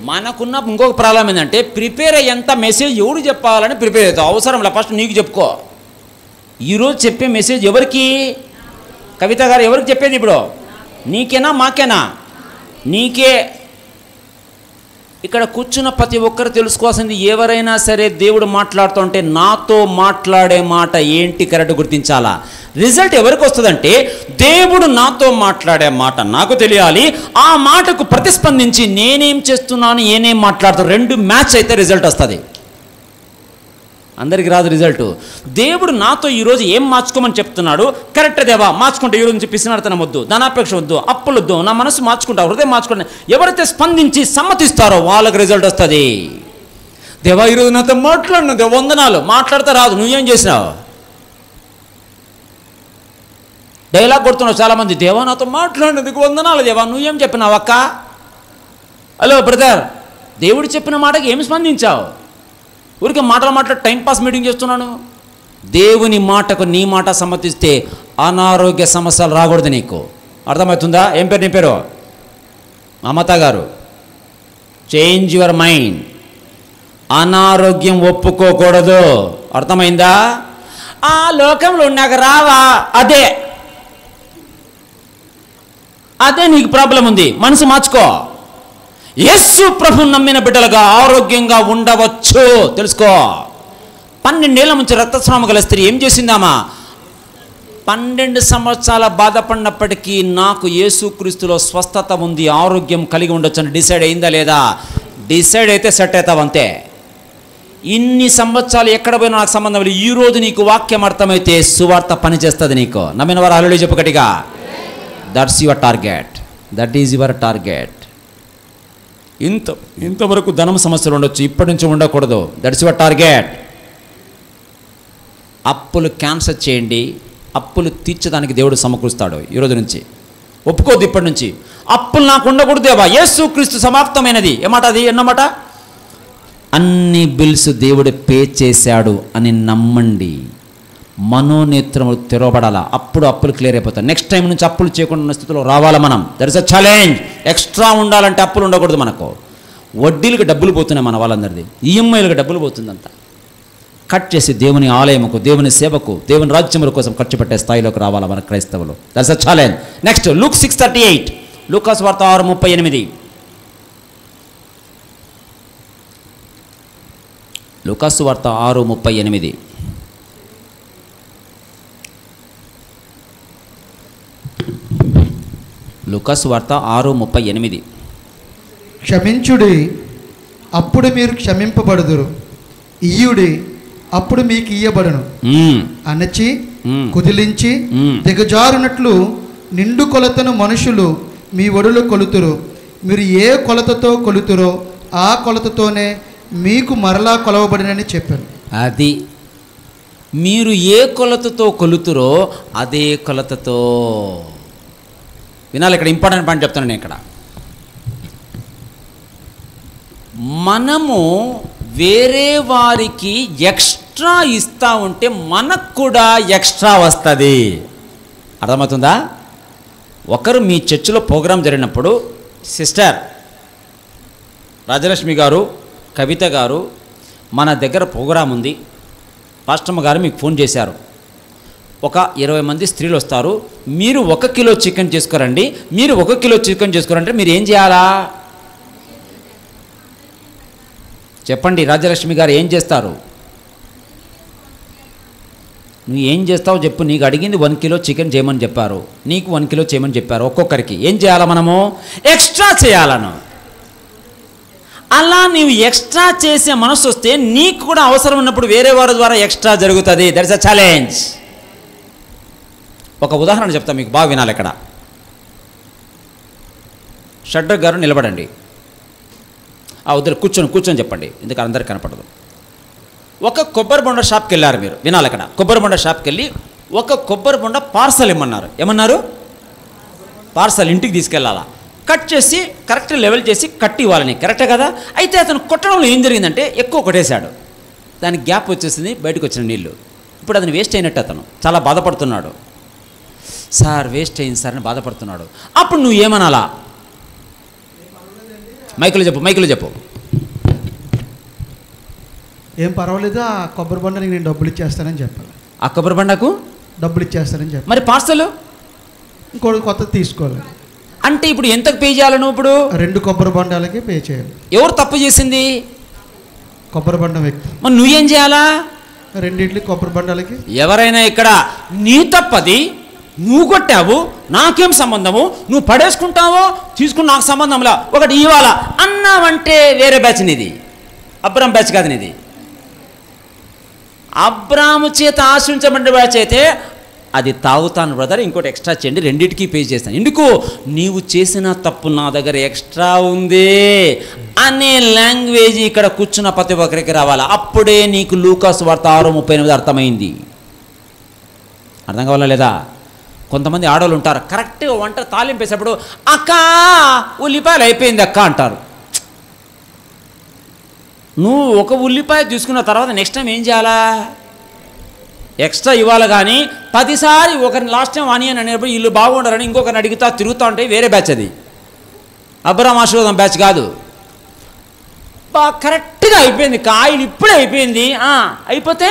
మనకున్న ఇంకొక ప్రాబ్లం ఏంటంటే ప్రిపేర్ అయ్యేంత మెసేజ్ ఎవడు చెప్పాలని ప్రిపేర్ అవుతావు. అవసరంలా, ఫస్ట్ నీకు చెప్పుకో. ఈరోజు చెప్పే మెసేజ్ ఎవరికి? కవిత గారు ఎవరికి చెప్పేది ఇప్పుడు? నీకేనా మాకేనా? నీకే. ఇక్కడ కూర్చున్న ప్రతి ఒక్కరు తెలుసుకోవాల్సింది, ఎవరైనా సరే దేవుడు మాట్లాడుతుంటే నాతో మాట్లాడే మాట ఏంటి కరెక్ట్ గుర్తించాలా. రిజల్ట్ ఎవరికి వస్తుందంటే దేవుడు నాతో మాట్లాడే మాట నాకు తెలియాలి. ఆ మాటకు ప్రతిస్పందించి నేనేం చేస్తున్నాను, నేనేం మాట్లాడుతాను, రెండు మ్యాచ్ అయితే రిజల్ట్ వస్తుంది. అందరికీ రాదు రిజల్ట్. దేవుడు నాతో ఈరోజు ఏం మార్చుకోమని చెప్తున్నాడు, కరెక్ట్ దేవా మార్చుకుంటే ఈరోజు నుంచి పిసినాడుతనం వద్దు, ధనాపేక్ష వద్దు, అప్పులు వద్దు, నా మనసు మార్చుకుంటా, హృదయం మార్చుకుంటా, ఎవరైతే స్పందించి సమ్మతిస్తారో వాళ్ళకి రిజల్ట్ వస్తుంది. దేవా ఈరోజు నాతో మాట్లాడిన దేవా వందనాలు, మాట్లాడితే రాదు. నువ్వేం చేసినావు? డైలాగ్ కొడుతున్నావు చాలామంది, దేవా నాతో మాట్లాడినందుకు వందనాలు దేవా, నువ్వేం చెప్పినావు అక్క? హలో బ్రదర్, దేవుడు చెప్పిన మాటకి ఏమి స్పందించావు? ఊరికే మాటలు టైంపాస్ మీటింగ్ చేస్తున్నాను. దేవుని మాటకు నీ మాట సమ్మతిస్తే అనారోగ్య సమస్యలు రాకూడదు నీకు. అర్థమవుతుందా? ఏం పేరు నీ పేరు? మమత గారు. Change your mind. అనారోగ్యం ఒప్పుకోకూడదు. అర్థమైందా? ఆ లోకంలో ఉన్నాక రావా, అదే నీకు ప్రాబ్లం ఉంది. మనసు మార్చుకో. యేసు ప్రభువుని నమ్మిన బిడ్డలుగా ఆరోగ్యంగా ఉండవచ్చు. తెలుసుకో. 12 ఏళ్ల నుంచి రక్తస్రావం గల స్త్రీ ఏం చేసిందామా? 12 సంవత్సరాల బాధపడినప్పటికీ నాకు యేసుక్రీస్తులో స్వస్థత ఉంది, ఆరోగ్యం కలిగి ఉండొచ్చు అని డిసైడ్ అయిందా లేదా? డిసైడ్ అయితే సెట్ అవుతావు అంతే. ఇన్ని సంవత్సరాలు ఎక్కడ పోయినా నాకు సంబంధం లేదు. ఈరోజు నీకు వాక్యం అర్థమైతే సువార్త పనిచేస్తుంది నీకు. నమ్మిన వారు హల్లెలూయా చెప్పు గట్టిగా. That's your target. That is your target. ఇంతవరకు ధనం సమస్యలు ఉండొచ్చు, ఇప్పటి నుంచి ఉండకూడదు. That's your target. అప్పులు క్యాన్సల్ చేయండి. అప్పులు తీర్చడానికి దేవుడు సమకూరుస్తాడు ఈరోజు నుంచి. ఒప్పుకోద్దు ఇప్పటి నుంచి. అప్పులు నాకు ఉండకూడదు దేవా, యేసుక్రీస్తు సమాప్తమైనది. ఏమాట అది? ఎన్నమాట? అన్ని బిల్స్ దేవుడు పే చేశాడు అని నమ్మండి. మనోనేత్రములు తెరవబడాలా, అప్పుడు అప్పులు క్లియర్ అయిపోతాయి. నెక్స్ట్ టైం నుంచి అప్పులు చేయకుండా ఉన్న స్థితిలో రావాలా మనం. That is a challenge. Extra ఉండాలంటే అప్పులు ఉండకూడదు మనకు. వడ్డీలకు డబ్బులు పోతున్నాయి మన వాళ్ళందరిది, ఈఎంఐలకు డబ్బులు పోతుందంతా. కట్ చేసి దేవుని ఆలయముకు, దేవుని సేవకు, దేవుని రాజ్యముల కోసం ఖర్చు పెట్టే స్థాయిలోకి రావాలా మన క్రైస్తవులు. That is a challenge. Next Luke 6:38. లూకాసు వార్త 6:38. లూకాసు వార్త 6:38. లూకాసు వార్త 6:38. క్షమించుడి, అప్పుడు మీరు క్షమింపబడుదురు, ఇయ్యుడి, అప్పుడు మీకు ఇయ్యబడును. అణచి కుదిలించి దిగజారునట్లు నిండు కొలతను మనుషులు మీ ఒడులు కొలుతురు. మీరు ఏ కొలతతో కొలుతురో ఆ కొలతతోనే మీకు మరలా కొలవబడినని చెప్పారు. అది మీరు ఏ కొలతతో కొలుతురో అదే కొలతతో. వినాలి, ఇక్కడ ఇంపార్టెంట్ పాయింట్ చెప్తాను నేను. ఇక్కడ మనము వేరే వారికి ఎక్స్ట్రా ఇస్తూ ఉంటే మనకు కూడా ఎక్స్ట్రా వస్తుంది. అర్థమవుతుందా? ఒకరు మీ చర్చిలో ప్రోగ్రాం జరిగినప్పుడు, సిస్టర్ రాజలక్ష్మి గారు, కవిత గారు, మన దగ్గర ప్రోగ్రాం ఉంది, పాస్టమ్మ గారు మీకు ఫోన్ చేశారు, ఒక 20 మంది స్త్రీలు వస్తారు, మీరు 1 కిలో చికెన్ చేసుకోరండి, మీరు 1 కిలో చికెన్ చేసుకోరంటే మీరు ఏం చేయాలా చెప్పండి? రాజలక్ష్మి గారు ఏం చేస్తారు? నువ్వు ఏం చేస్తావు చెప్పు. నీకు అడిగింది 1 కిలో చికెన్ చేయమని చెప్పారు, నీకు 1 కిలో చేయమని చెప్పారు. ఒక్కొక్కరికి ఏం చేయాలా మనము? ఎక్స్ట్రా చేయాలను. అలా నీవు ఎక్స్ట్రా చేసే మనసు వస్తే నీకు కూడా అవసరం ఉన్నప్పుడు వేరే వారి ద్వారా ఎక్స్ట్రా జరుగుతుంది. That is a challenge. ఒక ఉదాహరణ చెప్తా మీకు, బాగా వినాలి. ఇక్కడ షడ్డర్ గారు నిలబడండి, వద్దరు కూర్చొని చెప్పండి, ఎందుకంటే అందరికి కనపడదు. ఒక కొబ్బరి బొండ షాప్కి వెళ్ళారు మీరు, వినాలి. ఇక్కడ కొబ్బరి బొండ షాప్కి వెళ్ళి ఒక కొబ్బరి బొండ పార్సల్ ఇమ్మన్నారు. ఏమన్నారు? పార్సల్ ఇంటికి తీసుకెళ్ళాలా, కట్ చేసి కరెక్ట్ లెవెల్ చేసి కట్టి ఇవ్వాలని. కరెక్టే కదా? అయితే అతను కొట్టడంలో ఏం జరిగిందంటే ఎక్కువ కొట్టేశాడు, దానికి గ్యాప్ వచ్చేసింది, బయటకు వచ్చిన నీళ్ళు. ఇప్పుడు అతను వేస్ట్ అయినట్టు అతను చాలా బాధపడుతున్నాడు. సార్ వేస్ట్ అయింది సార్ అని బాధపడుతున్నాడు. అప్పుడు నువ్వు ఏమనాలా? మైకులు చెప్పు. ఏం పర్వాలేదు, ఆ కొబ్బరి బండకి నేను డబ్బులు ఇచ్చేస్తానని చెప్పాలి. ఆ కొబ్బరి బండకు డబ్బులు ఇచ్చేస్తానని చెప్పాలి. మరి పార్సల్ ఇంకోటి కొత్తది తీసుకోవాలి. అంటే ఇప్పుడు ఎంతకు పే చేయాలి నువ్వు? ఇప్పుడు 2 కొబ్బరి బండాలకి పే చేయాలి. ఎవరు తప్పు చేసింది? కొబ్బరి బండ వ్యక్తి. మరి నువ్వేం చేయాలా? 2 కొబ్బరి బండాలకి. ఎవరైనా ఇక్కడ నీ తప్పది, నువ్వు కొట్టావు, నాకేం సంబంధము, నువ్వు పడేసుకుంటావో తీసుకుని నాకు సంబంధంలా, ఒకటి ఇవ్వాలా అన్నావంటే వేరే బ్యాచ్ నీది, అబ్రామ్ బ్యాచ్ కాదు నీది. అబ్రాము చేత ఆశించబడిన బ్యాచ్ అయితే అది తాగుతాను బ్రదర్, ఇంకోటి ఎక్స్ట్రా చేయండి, 2టికి పే చేస్తాను. ఎందుకు? నీవు చేసిన తప్పు నా దగ్గర ఎక్స్ట్రా ఉంది అనే లాంగ్వేజ్ ఇక్కడ కూర్చున్న ప్రతి ఒక్కరికి రావాలి. అప్పుడే నీకు లూకాసు వార్త 6:38 అర్థమైంది. అర్థం కావాలా లేదా? కొంతమంది ఆడవాళ్ళు ఉంటారు, కరెక్ట్గా వంట తాలింపేసేప్పుడు అక్క ఉల్లిపాయలు అయిపోయింది అక్క అంటారు. నువ్వు ఒక ఉల్లిపాయ తీసుకున్న తర్వాత నెక్స్ట్ టైం ఏం చేయాలా? ఎక్స్ట్రా ఇవ్వాలి. కానీ 10 సారి ఒకరిని లాస్ట్ టైం ఆనియన్ అనేప్పుడు వీళ్ళు బాగుండాలని ఇంకొకరిని అడిగితా తిరుగుతూ ఉంటే వేరే బ్యాచ్ అది, అబ్రామ్ ఆశీర్వాదం బ్యాచ్ కాదు. బాగా కరెక్ట్గా అయిపోయింది, కాయలు ఇప్పుడే అయిపోయింది, అయిపోతే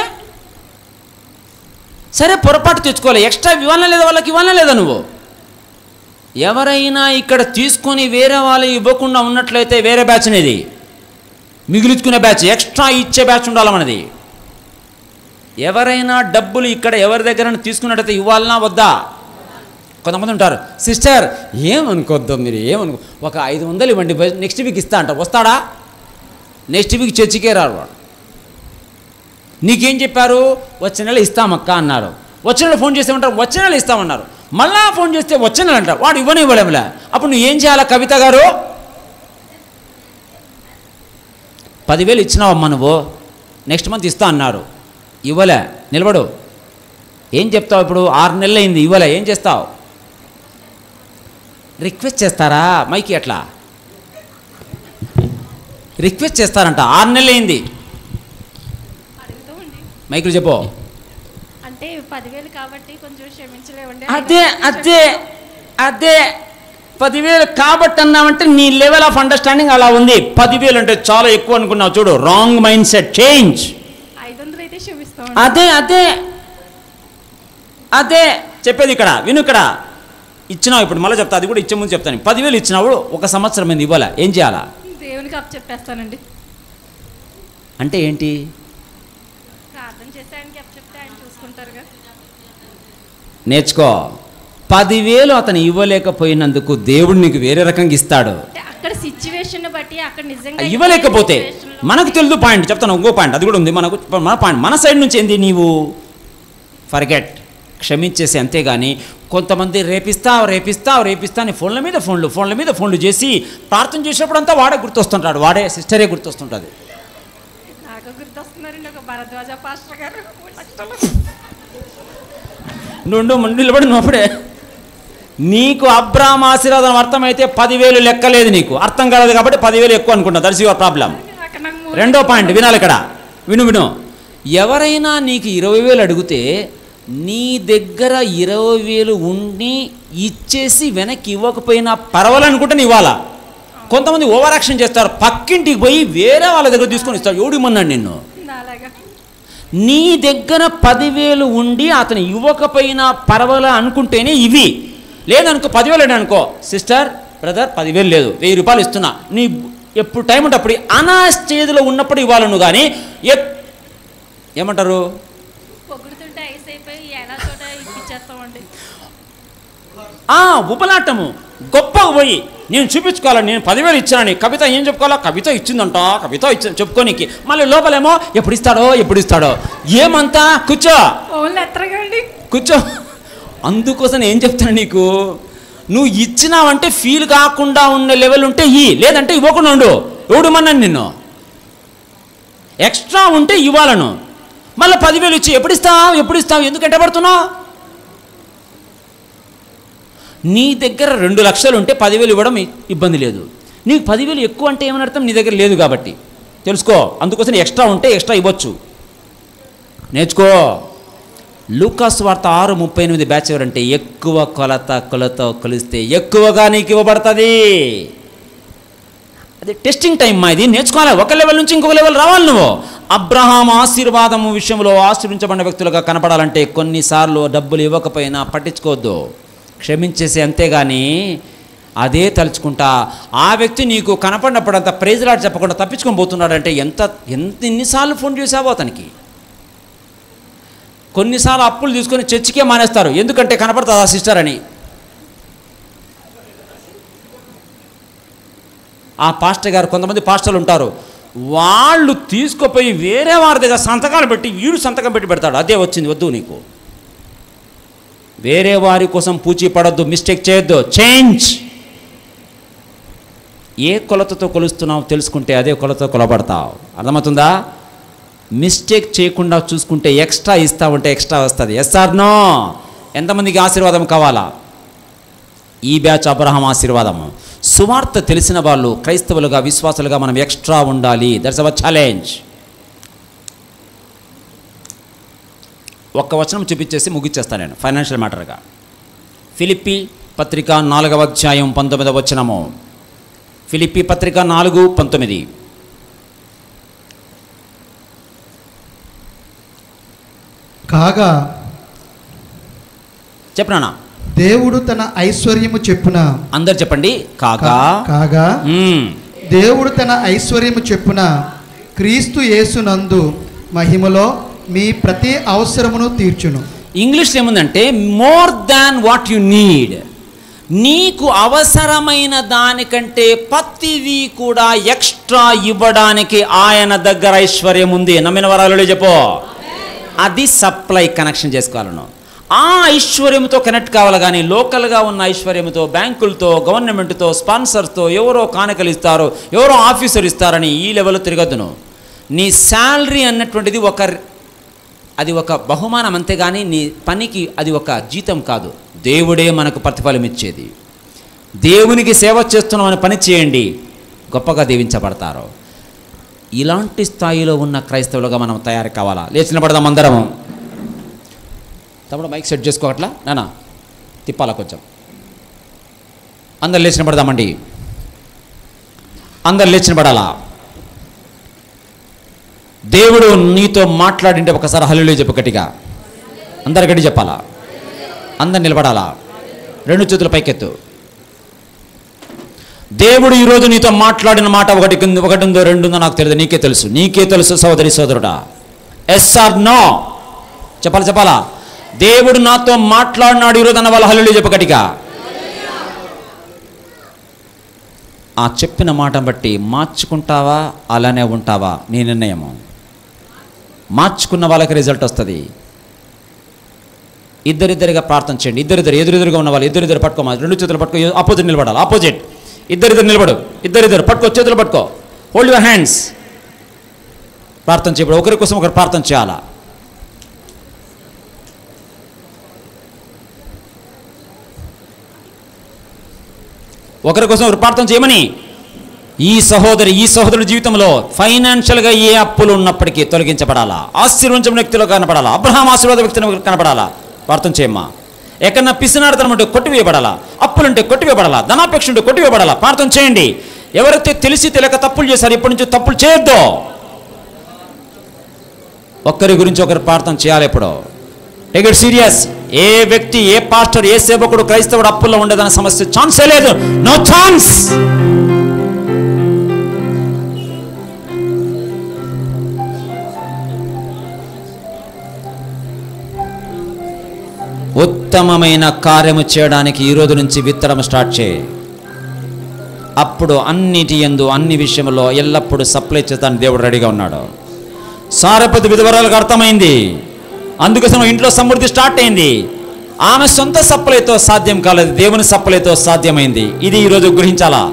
సరే పొరపాటు తెచ్చుకోవాలి, ఎక్స్ట్రా ఇవ్వాలనే లేదా, వాళ్ళకి ఇవ్వాలనే లేదా? నువ్వు ఎవరైనా ఇక్కడ తీసుకొని వేరే వాళ్ళు ఇవ్వకుండా ఉన్నట్లయితే వేరే బ్యాచ్ అనేది, మిగిలించుకునే బ్యాచ్, ఎక్స్ట్రా ఇచ్చే బ్యాచ్ ఉండాలి మనది. ఎవరైనా డబ్బులు ఇక్కడ ఎవరి దగ్గర తీసుకున్నట్టయితే ఇవ్వాలన్నా వద్దా? కొంతమంది ఉంటారు, సిస్టర్ ఏమనుకోద్దాం మీరు, ఏమనుకో, ఒక 500 ఇవ్వండి, నెక్స్ట్ వీక్ ఇస్తా అంట. వస్తాడా? నెక్స్ట్ వీక్ చర్చికే రాడు వాడు. నీకేం చెప్పారు? వచ్చే నెల ఇస్తామక్క అన్నారు. వచ్చే నెల ఫోన్ చేస్తామంటారు, వచ్చే నెల ఇస్తామన్నారు. మళ్ళా ఫోన్ చేస్తే వచ్చే నెల అంటారు, వాడు ఇవ్వనివ్వలేములే. అప్పుడు నువ్వు ఏం చేయాలా కవిత గారు? 10,000 ఇచ్చినావమ్మా నువ్వు, నెక్స్ట్ మంత్ ఇస్తా అన్నారు, ఇవ్వలే, నిలబడు. ఏం చెప్తావు? ఇప్పుడు 6 నెలలు అయింది, ఇవ్వలే, ఏం చేస్తావు? రిక్వెస్ట్ చేస్తారా? మైకి ఎట్లా రిక్వెస్ట్ చేస్తారంట? 6 నెలలు అయింది, మైకులు చెప్పు. అంటే 10,000 కాబట్టి కొంచెం క్షమించలేవండి. అదే 10,000 కాబట్టి అన్నామంటే నీ లెవెల్ ఆఫ్ అండర్స్టాండింగ్ అలా ఉంది. 10,000 అంటే చాలా ఎక్కువ అనుకున్నావు. చూడు, రాంగ్ మైండ్ సెట్, చేంజ్. 500 అయితే క్షమిస్తాం. అదే చెప్పేది ఇక్కడ, విను. ఇక్కడ ఇచ్చినావు, ఇప్పుడు మళ్ళీ చెప్తా, అది కూడా ఇచ్చే ముందు చెప్తాను. 10,000 ఇచ్చినావు, 1 సంవత్సరం మీద ఇవ్వాలా, ఏం చేయాలా? దేవునికి అప్పు చెప్పేస్తానండి. అంటే ఏంటి? ప్రార్థన చేస్తే ఆయనకి అప్పు చెప్తే ఆయన చూసుకుంటారుగా. నేర్చుకో. 10,000 అతను ఇవ్వలేకపోయినందుకు దేవుడు నీకు వేరే రకంగా ఇస్తాడు. అక్కడ సిచ్యువేషన్ బట్టి అక్కడ నిజంగా ఇవ్వలేకపోతే మనకు తెలుసు. పాయింట్ చెప్తాను, ఇంకో పాయింట్ అది కూడా ఉంది మనకు. మన పాయింట్ మన సైడ్ నుంచి ఏంది? నీవు ఫర్గెట్, క్షమించేసి, అంతేగాని కొంతమంది రేపిస్తా అని ఫోన్ల మీద ఫోన్లు చేసి ప్రార్థన చేసేప్పుడు అంతా వాడే గుర్తొస్తుంటాడు, వాడే సిస్టరే గుర్తొస్తుంటుంది. నాకు గుర్తొస్తున్నారండి ఒక భరద్వాజ పాస్టర్ గారు. నిలబడి నోపుడే. నీకు అబ్రామ్ ఆశీర్వాదం అర్థమైతే 10,000 లెక్కలేదు, నీకు అర్థం కాలేదు కాబట్టి 10,000 ఎక్కువ అనుకుంటా. That's your problem. రెండో పాయింట్ వినాలి ఇక్కడ, విను. ఎవరైనా నీకు 20,000 అడిగితే నీ దగ్గర 20,000 ఉండి ఇచ్చేసి వెనక్కి ఇవ్వకపోయినా పర్వాలనుకుంటే నీ ఇవ్వాలా. కొంతమంది ఓవర్ యాక్షన్ చేస్తారు, పక్కింటికి పోయి వేరే వాళ్ళ దగ్గర తీసుకొని ఇస్తారు. ఎవడు ఇమ్మన్నాడు నిన్ను? నీ దగ్గర 10,000 ఉండి అతను ఇవ్వకపోయినా పర్వాలా అనుకుంటేనే ఇవి. లేదనుకో 10,000 అనుకో, సిస్టర్ బ్రదర్ 10,000 లేదు, 1,000 రూపాయలు ఇస్తున్నా, నీ ఎప్పుడు టైం ఉంటే అప్పుడు అనా స్టేజ్లో ఉన్నప్పుడు ఇవ్వాలను. కానీ ఏమంటారు? పొగుడుతుంటే ఐస్ అయిపోయి ఎలా చోట ఇప్పించేస్తామండి. ఉపలాటము గొప్పగా పోయి నేను చూపించుకోవాలని, నేను 10,000 ఇచ్చానని కవిత ఏం చెప్పుకోవాలా? కవిత ఇచ్చిందంట, కవిత చెప్పుకోనికి. మళ్ళీ లోపలేమో ఎప్పుడు ఇస్తాడో ఏమంతా కూర్చో కూర్చో. అందుకోసం ఏం చెప్తాను నీకు, నువ్వు ఇచ్చినావంటే ఫీల్ కాకుండా ఉన్న లెవెల్ ఉంటే లేదంటే ఇవ్వకుండా ఉండు. ఎవడుమన్నాను నిన్ను? ఎక్స్ట్రా ఉంటే ఇవ్వాలను. మళ్ళీ 10,000 ఇచ్చి ఎప్పుడు ఇస్తావు ఎందుకంటే పడుతున్నావు? నీ దగ్గర 2 లక్షలు ఉంటే 10,000 ఇవ్వడం ఇబ్బంది లేదు. నీకు 10,000 ఎక్కువ అంటే ఏమని అర్థం? నీ దగ్గర లేదు కాబట్టి తెలుసుకో. అందుకోసం ఎక్స్ట్రా ఉంటే ఎక్స్ట్రా ఇవ్వచ్చు, నేర్చుకో. లూకాసు వార్త 6:38 బ్యాచ్ ఎవరంటే ఎక్కువ కొలతో కొలిస్తే ఎక్కువగా నీకు ఇవ్వబడుతుంది. అది టెస్టింగ్ టైం ఇది నేర్చుకోవాలి. ఒక లెవెల్ నుంచి ఇంకొక లెవెల్ రావాలి. నువ్వు అబ్రహాం ఆశీర్వాదం విషయంలో ఆశీర్వించబడిన వ్యక్తులుగా కనపడాలంటే కొన్నిసార్లు డబ్బులు ఇవ్వకపోయినా పట్టించుకోవద్దు, క్షమించేసి. అంతేగాని అదే తలుచుకుంటా ఆ వ్యక్తి నీకు కనపడినప్పుడు అంత ప్రైజ్లాట్ చెప్పకుండా తప్పించుకొని పోతున్నాడంటే ఎన్నిసార్లు ఫోన్ చేసావో అతనికి. కొన్నిసార్లు అప్పులు తీసుకొని చర్చికే మానేస్తారు, ఎందుకంటే కనపడుతుంది ఆ సిస్టర్ అని. ఆ పాస్టర్ గారు, కొంతమంది పాస్టర్లు ఉంటారు, వాళ్ళు తీసుకుపోయి వేరే వారి దగ్గర సంతకాలు పెట్టి వీడు సంతకం పెట్టి పెడతాడు. అదే వచ్చింది, వద్దు నీకు. వేరే వారి కోసం పూచీ పడొద్దు, మిస్టేక్ చేయొద్దు, చేంజ్. ఏ కొలతతో కొలుస్తున్నావు తెలుసుకుంటే అదే కొలతతో కొలబడతావు. అర్థమవుతుందా? మిస్టేక్ చేయకుండా చూసుకుంటే ఎక్స్ట్రా ఇస్తా ఉంటే ఎక్స్ట్రా వస్తుంది. Yes or no? ఎంతమందికి ఆశీర్వాదం కావాలా? ఈ బ్యాచ్ అబ్రహాం ఆశీర్వాదము. సువార్త తెలిసిన వాళ్ళు, క్రైస్తవులుగా, విశ్వాసులుగా మనం ఎక్స్ట్రా ఉండాలి. That's our challenge. ఒక్క వచనం చూపించేసి ముగిచ్చేస్తాను నేను ఫైనాన్షియల్ మ్యాటర్గా. ఫిలిప్పీ పత్రిక 4వ అధ్యాయం 19వ వచనము. ఫిలిప్పీ పత్రిక 4:19. కాగా చెప్పనా? దేవుడు తన ఐశ్వర్యము చెప్పున, అందరు చెప్పండి. కాగా దేవుడు తన ఐశ్వర్యము చెప్పున క్రీస్తు యేసునందు మహిమలో మీ ప్రతి అవసరమును తీర్చును. ఇంగ్లీష్లో ఏముందంటే more than what you need. నీకు అవసరమైన దానికంటే ప్రతిదీ కూడా ఎక్స్ట్రా ఇవ్వడానికి ఆయన దగ్గర ఐశ్వర్యం ఉంది. నమ్మిన వరాలు చెప్పు. అది సప్లై కనెక్షన్ చేసుకోవాలను. ఆ ఐశ్వర్యంతో కనెక్ట్ కావాలి. కానీ లోకల్గా ఉన్న ఐశ్వర్యంతో, బ్యాంకులతో, గవర్నమెంట్తో, స్పాన్సర్తో, ఎవరో కానుకలు ఇస్తారు, ఎవరో ఆఫీసర్ ఇస్తారని ఈ లెవెల్లో తిరగద్దును. నీ శాలరీ అన్నటువంటిది అది ఒక బహుమానం, అంతేగాని నీ పనికి అది ఒక జీతం కాదు. దేవుడే మనకు ప్రతిఫలం ఇచ్చేది. దేవునికి సేవ చేస్తున్నామని పని చేయండి, గొప్పగా దీవించబడతారు. ఇలాంటి స్థాయిలో ఉన్న క్రైస్తవులుగా మనం తయారు కావాలా? లేచిన పడదాం అందరము. తమ్ముడు మైక్ సెట్ చేసుకోవట్లా నానా, తిప్పాలా కొంచెం. అందరు లేచిన పడదామండి, అందరు లేచిన పడాలా. దేవుడు నీతో మాట్లాడింటే ఒకసారి హల్లెలూయా చెప్పు గట్టిగా. అందరు గట్టి చెప్పాలా. అందరు నిలబడాలా. 2 చేతులు పైకెత్తు. దేవుడు ఈరోజు నీతో మాట్లాడిన మాట ఒకటి ఉందో 2 ఉందో నాకు తెలియదు. నీకే తెలుసు సోదరి సోదరుడా. Yes or no? చెప్పాలా. దేవుడు నాతో మాట్లాడినాడు ఈరోజు అన్న వాళ్ళ హల్లెలూయా చెప్పు గట్టిగా. ఆ చెప్పిన మాట బట్టి మార్చుకుంటావా, అలానే ఉంటావా? నీ నిర్ణయము. మార్చుకున్న వాళ్ళకి రిజల్ట్ వస్తుంది. ఇద్దరిద్దరిగా ప్రార్థన చేయండి. ఎదురెదురుగా ఉన్న వాళ్ళు ఇద్దరిద్దరు పట్టుకోమా. 2 చేతులు పట్టుకో, ఆపోజిట్ నిలబడాలి. ఆపోజిట్ ఇద్దరిద్దరు నిలబడు. ఇద్దరిద్దరు పట్టుకో, చేతులు పట్టుకో. Hold your hands. ప్రార్థన చేయబడు. ఒకరి కోసం ఒకరు ప్రార్థన చేయాలా. ఒకరి కోసం ఒకరు ప్రార్థన చేయమని. ఈ సహోదరుడి జీవితంలో ఫైనాన్షియల్గా ఏ అప్పులు ఉన్నప్పటికీ తొలగించబడాలా. ఆశీర్వదించిన వ్యక్తిలో కనపడాలా. అబ్రహాం ఆశీర్వాద వ్యక్తిలో కనపడాలా. ప్రార్థన చేయమ్మా. ఎక్కడన్నా పిసినాడతనం ఉంటే కొట్టివేయబడాలా. అప్పులుంటే కొట్టివేయబడాలా. ధనాపేక్ష ఉంటే కొట్టివేయబడాలా. ప్రార్థన చేయండి. ఎవరైతే తెలిసి తెలియక తప్పులు చేశారు, ఇప్పటి నుంచి తప్పులు చేయొద్దు. ఒక్కరి గురించి ఒకరు ప్రార్థన చేయాలి. ఎప్పుడు టేక్ ఇట్ సీరియస్. ఏ వ్యక్తి, ఏ పాస్టర్, ఏ సేవకుడు క్రైస్తవుడు అప్పుల్లో ఉండేదన్న సమస్య ఛాన్సే లేదు. No chance. ఉత్తమమైన కార్యము చేయడానికి ఈరోజు నుంచి విత్తడం స్టార్ట్ చేయి. అప్పుడు అన్నిటి యందు, అన్ని విషయంలో ఎల్లప్పుడూ సప్లై చేస్తానికి దేవుడు రెడీగా ఉన్నాడు. సారెపతి విధవరాలకు అర్థమైంది. అందుకోసం ఇంట్లో సమృద్ధి స్టార్ట్ అయింది. ఆమె సొంత సప్లైతో సాధ్యం కాలేదు, దేవుని సప్లైతో సాధ్యమైంది. ఇది ఈరోజు గ్రహించాలా.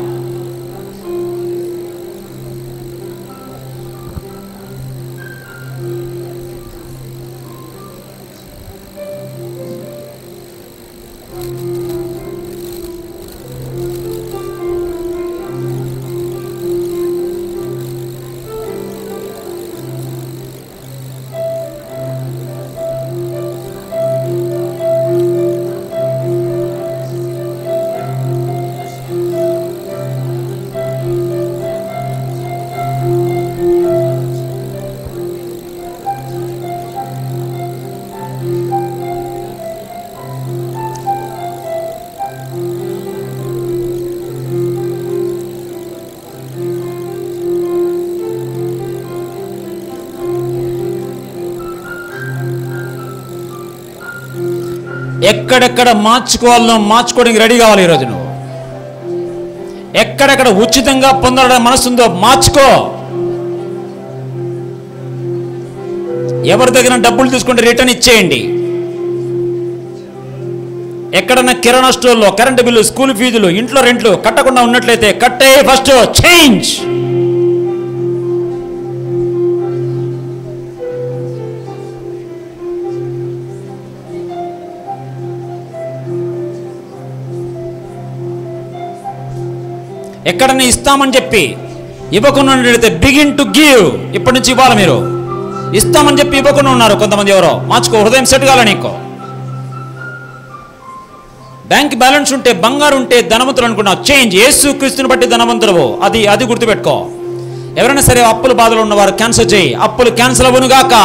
ఎక్కడెక్కడ మార్చుకోవాలో మార్చుకోవడానికి రెడీ కావాలి. ఈరోజు నువ్వు ఎక్కడెక్కడ ఉచితంగా పొందడం మనసుందో మార్చుకో. ఎవరి దగ్గర డబ్బులు తీసుకుంటే రిటర్న్ ఇచ్చేయండి. ఎక్కడన్నా కిరాణా స్టోర్లో కరెంటు బిల్లు, స్కూల్ ఫీజులు, ఇంట్లో రెంట్లు కట్టకుండా ఉన్నట్లయితే కట్టే. First change. ఎక్కడన్నా ఇస్తామని చెప్పి ఇవ్వకుండా ఉన్నట్లయితే బిగిన్ టు గివ్. ఇప్పటి నుంచి ఇవ్వాలి. మీరు ఇస్తామని చెప్పి ఇవ్వకుండా ఉన్నారు కొంతమంది. ఎవరో మార్చుకో. హృదయం సెట్ కాలే నీకు. బ్యాంక్ బ్యాలెన్స్ ఉంటే, బంగారు ఉంటే ధనవంతులు అనుకున్నావు. చేంజ్. యేసు క్రీస్తుని బట్టి ధనవంతులు. అది గుర్తుపెట్టుకో. ఎవరైనా సరే అప్పుల బాధలు ఉన్నవారు క్యాన్సల్ చేయి. అప్పులు క్యాన్సల్ అవ్వను గాక.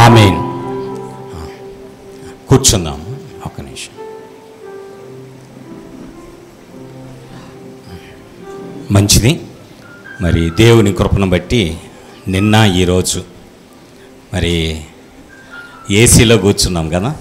ఆమేన్. కూర్చుందాం ఒక్క నిమిషం. మంచిది. మరి దేవుని కృపను బట్టి నిన్న ఈరోజు మరి ఏసీలో కూర్చున్నాం కదా.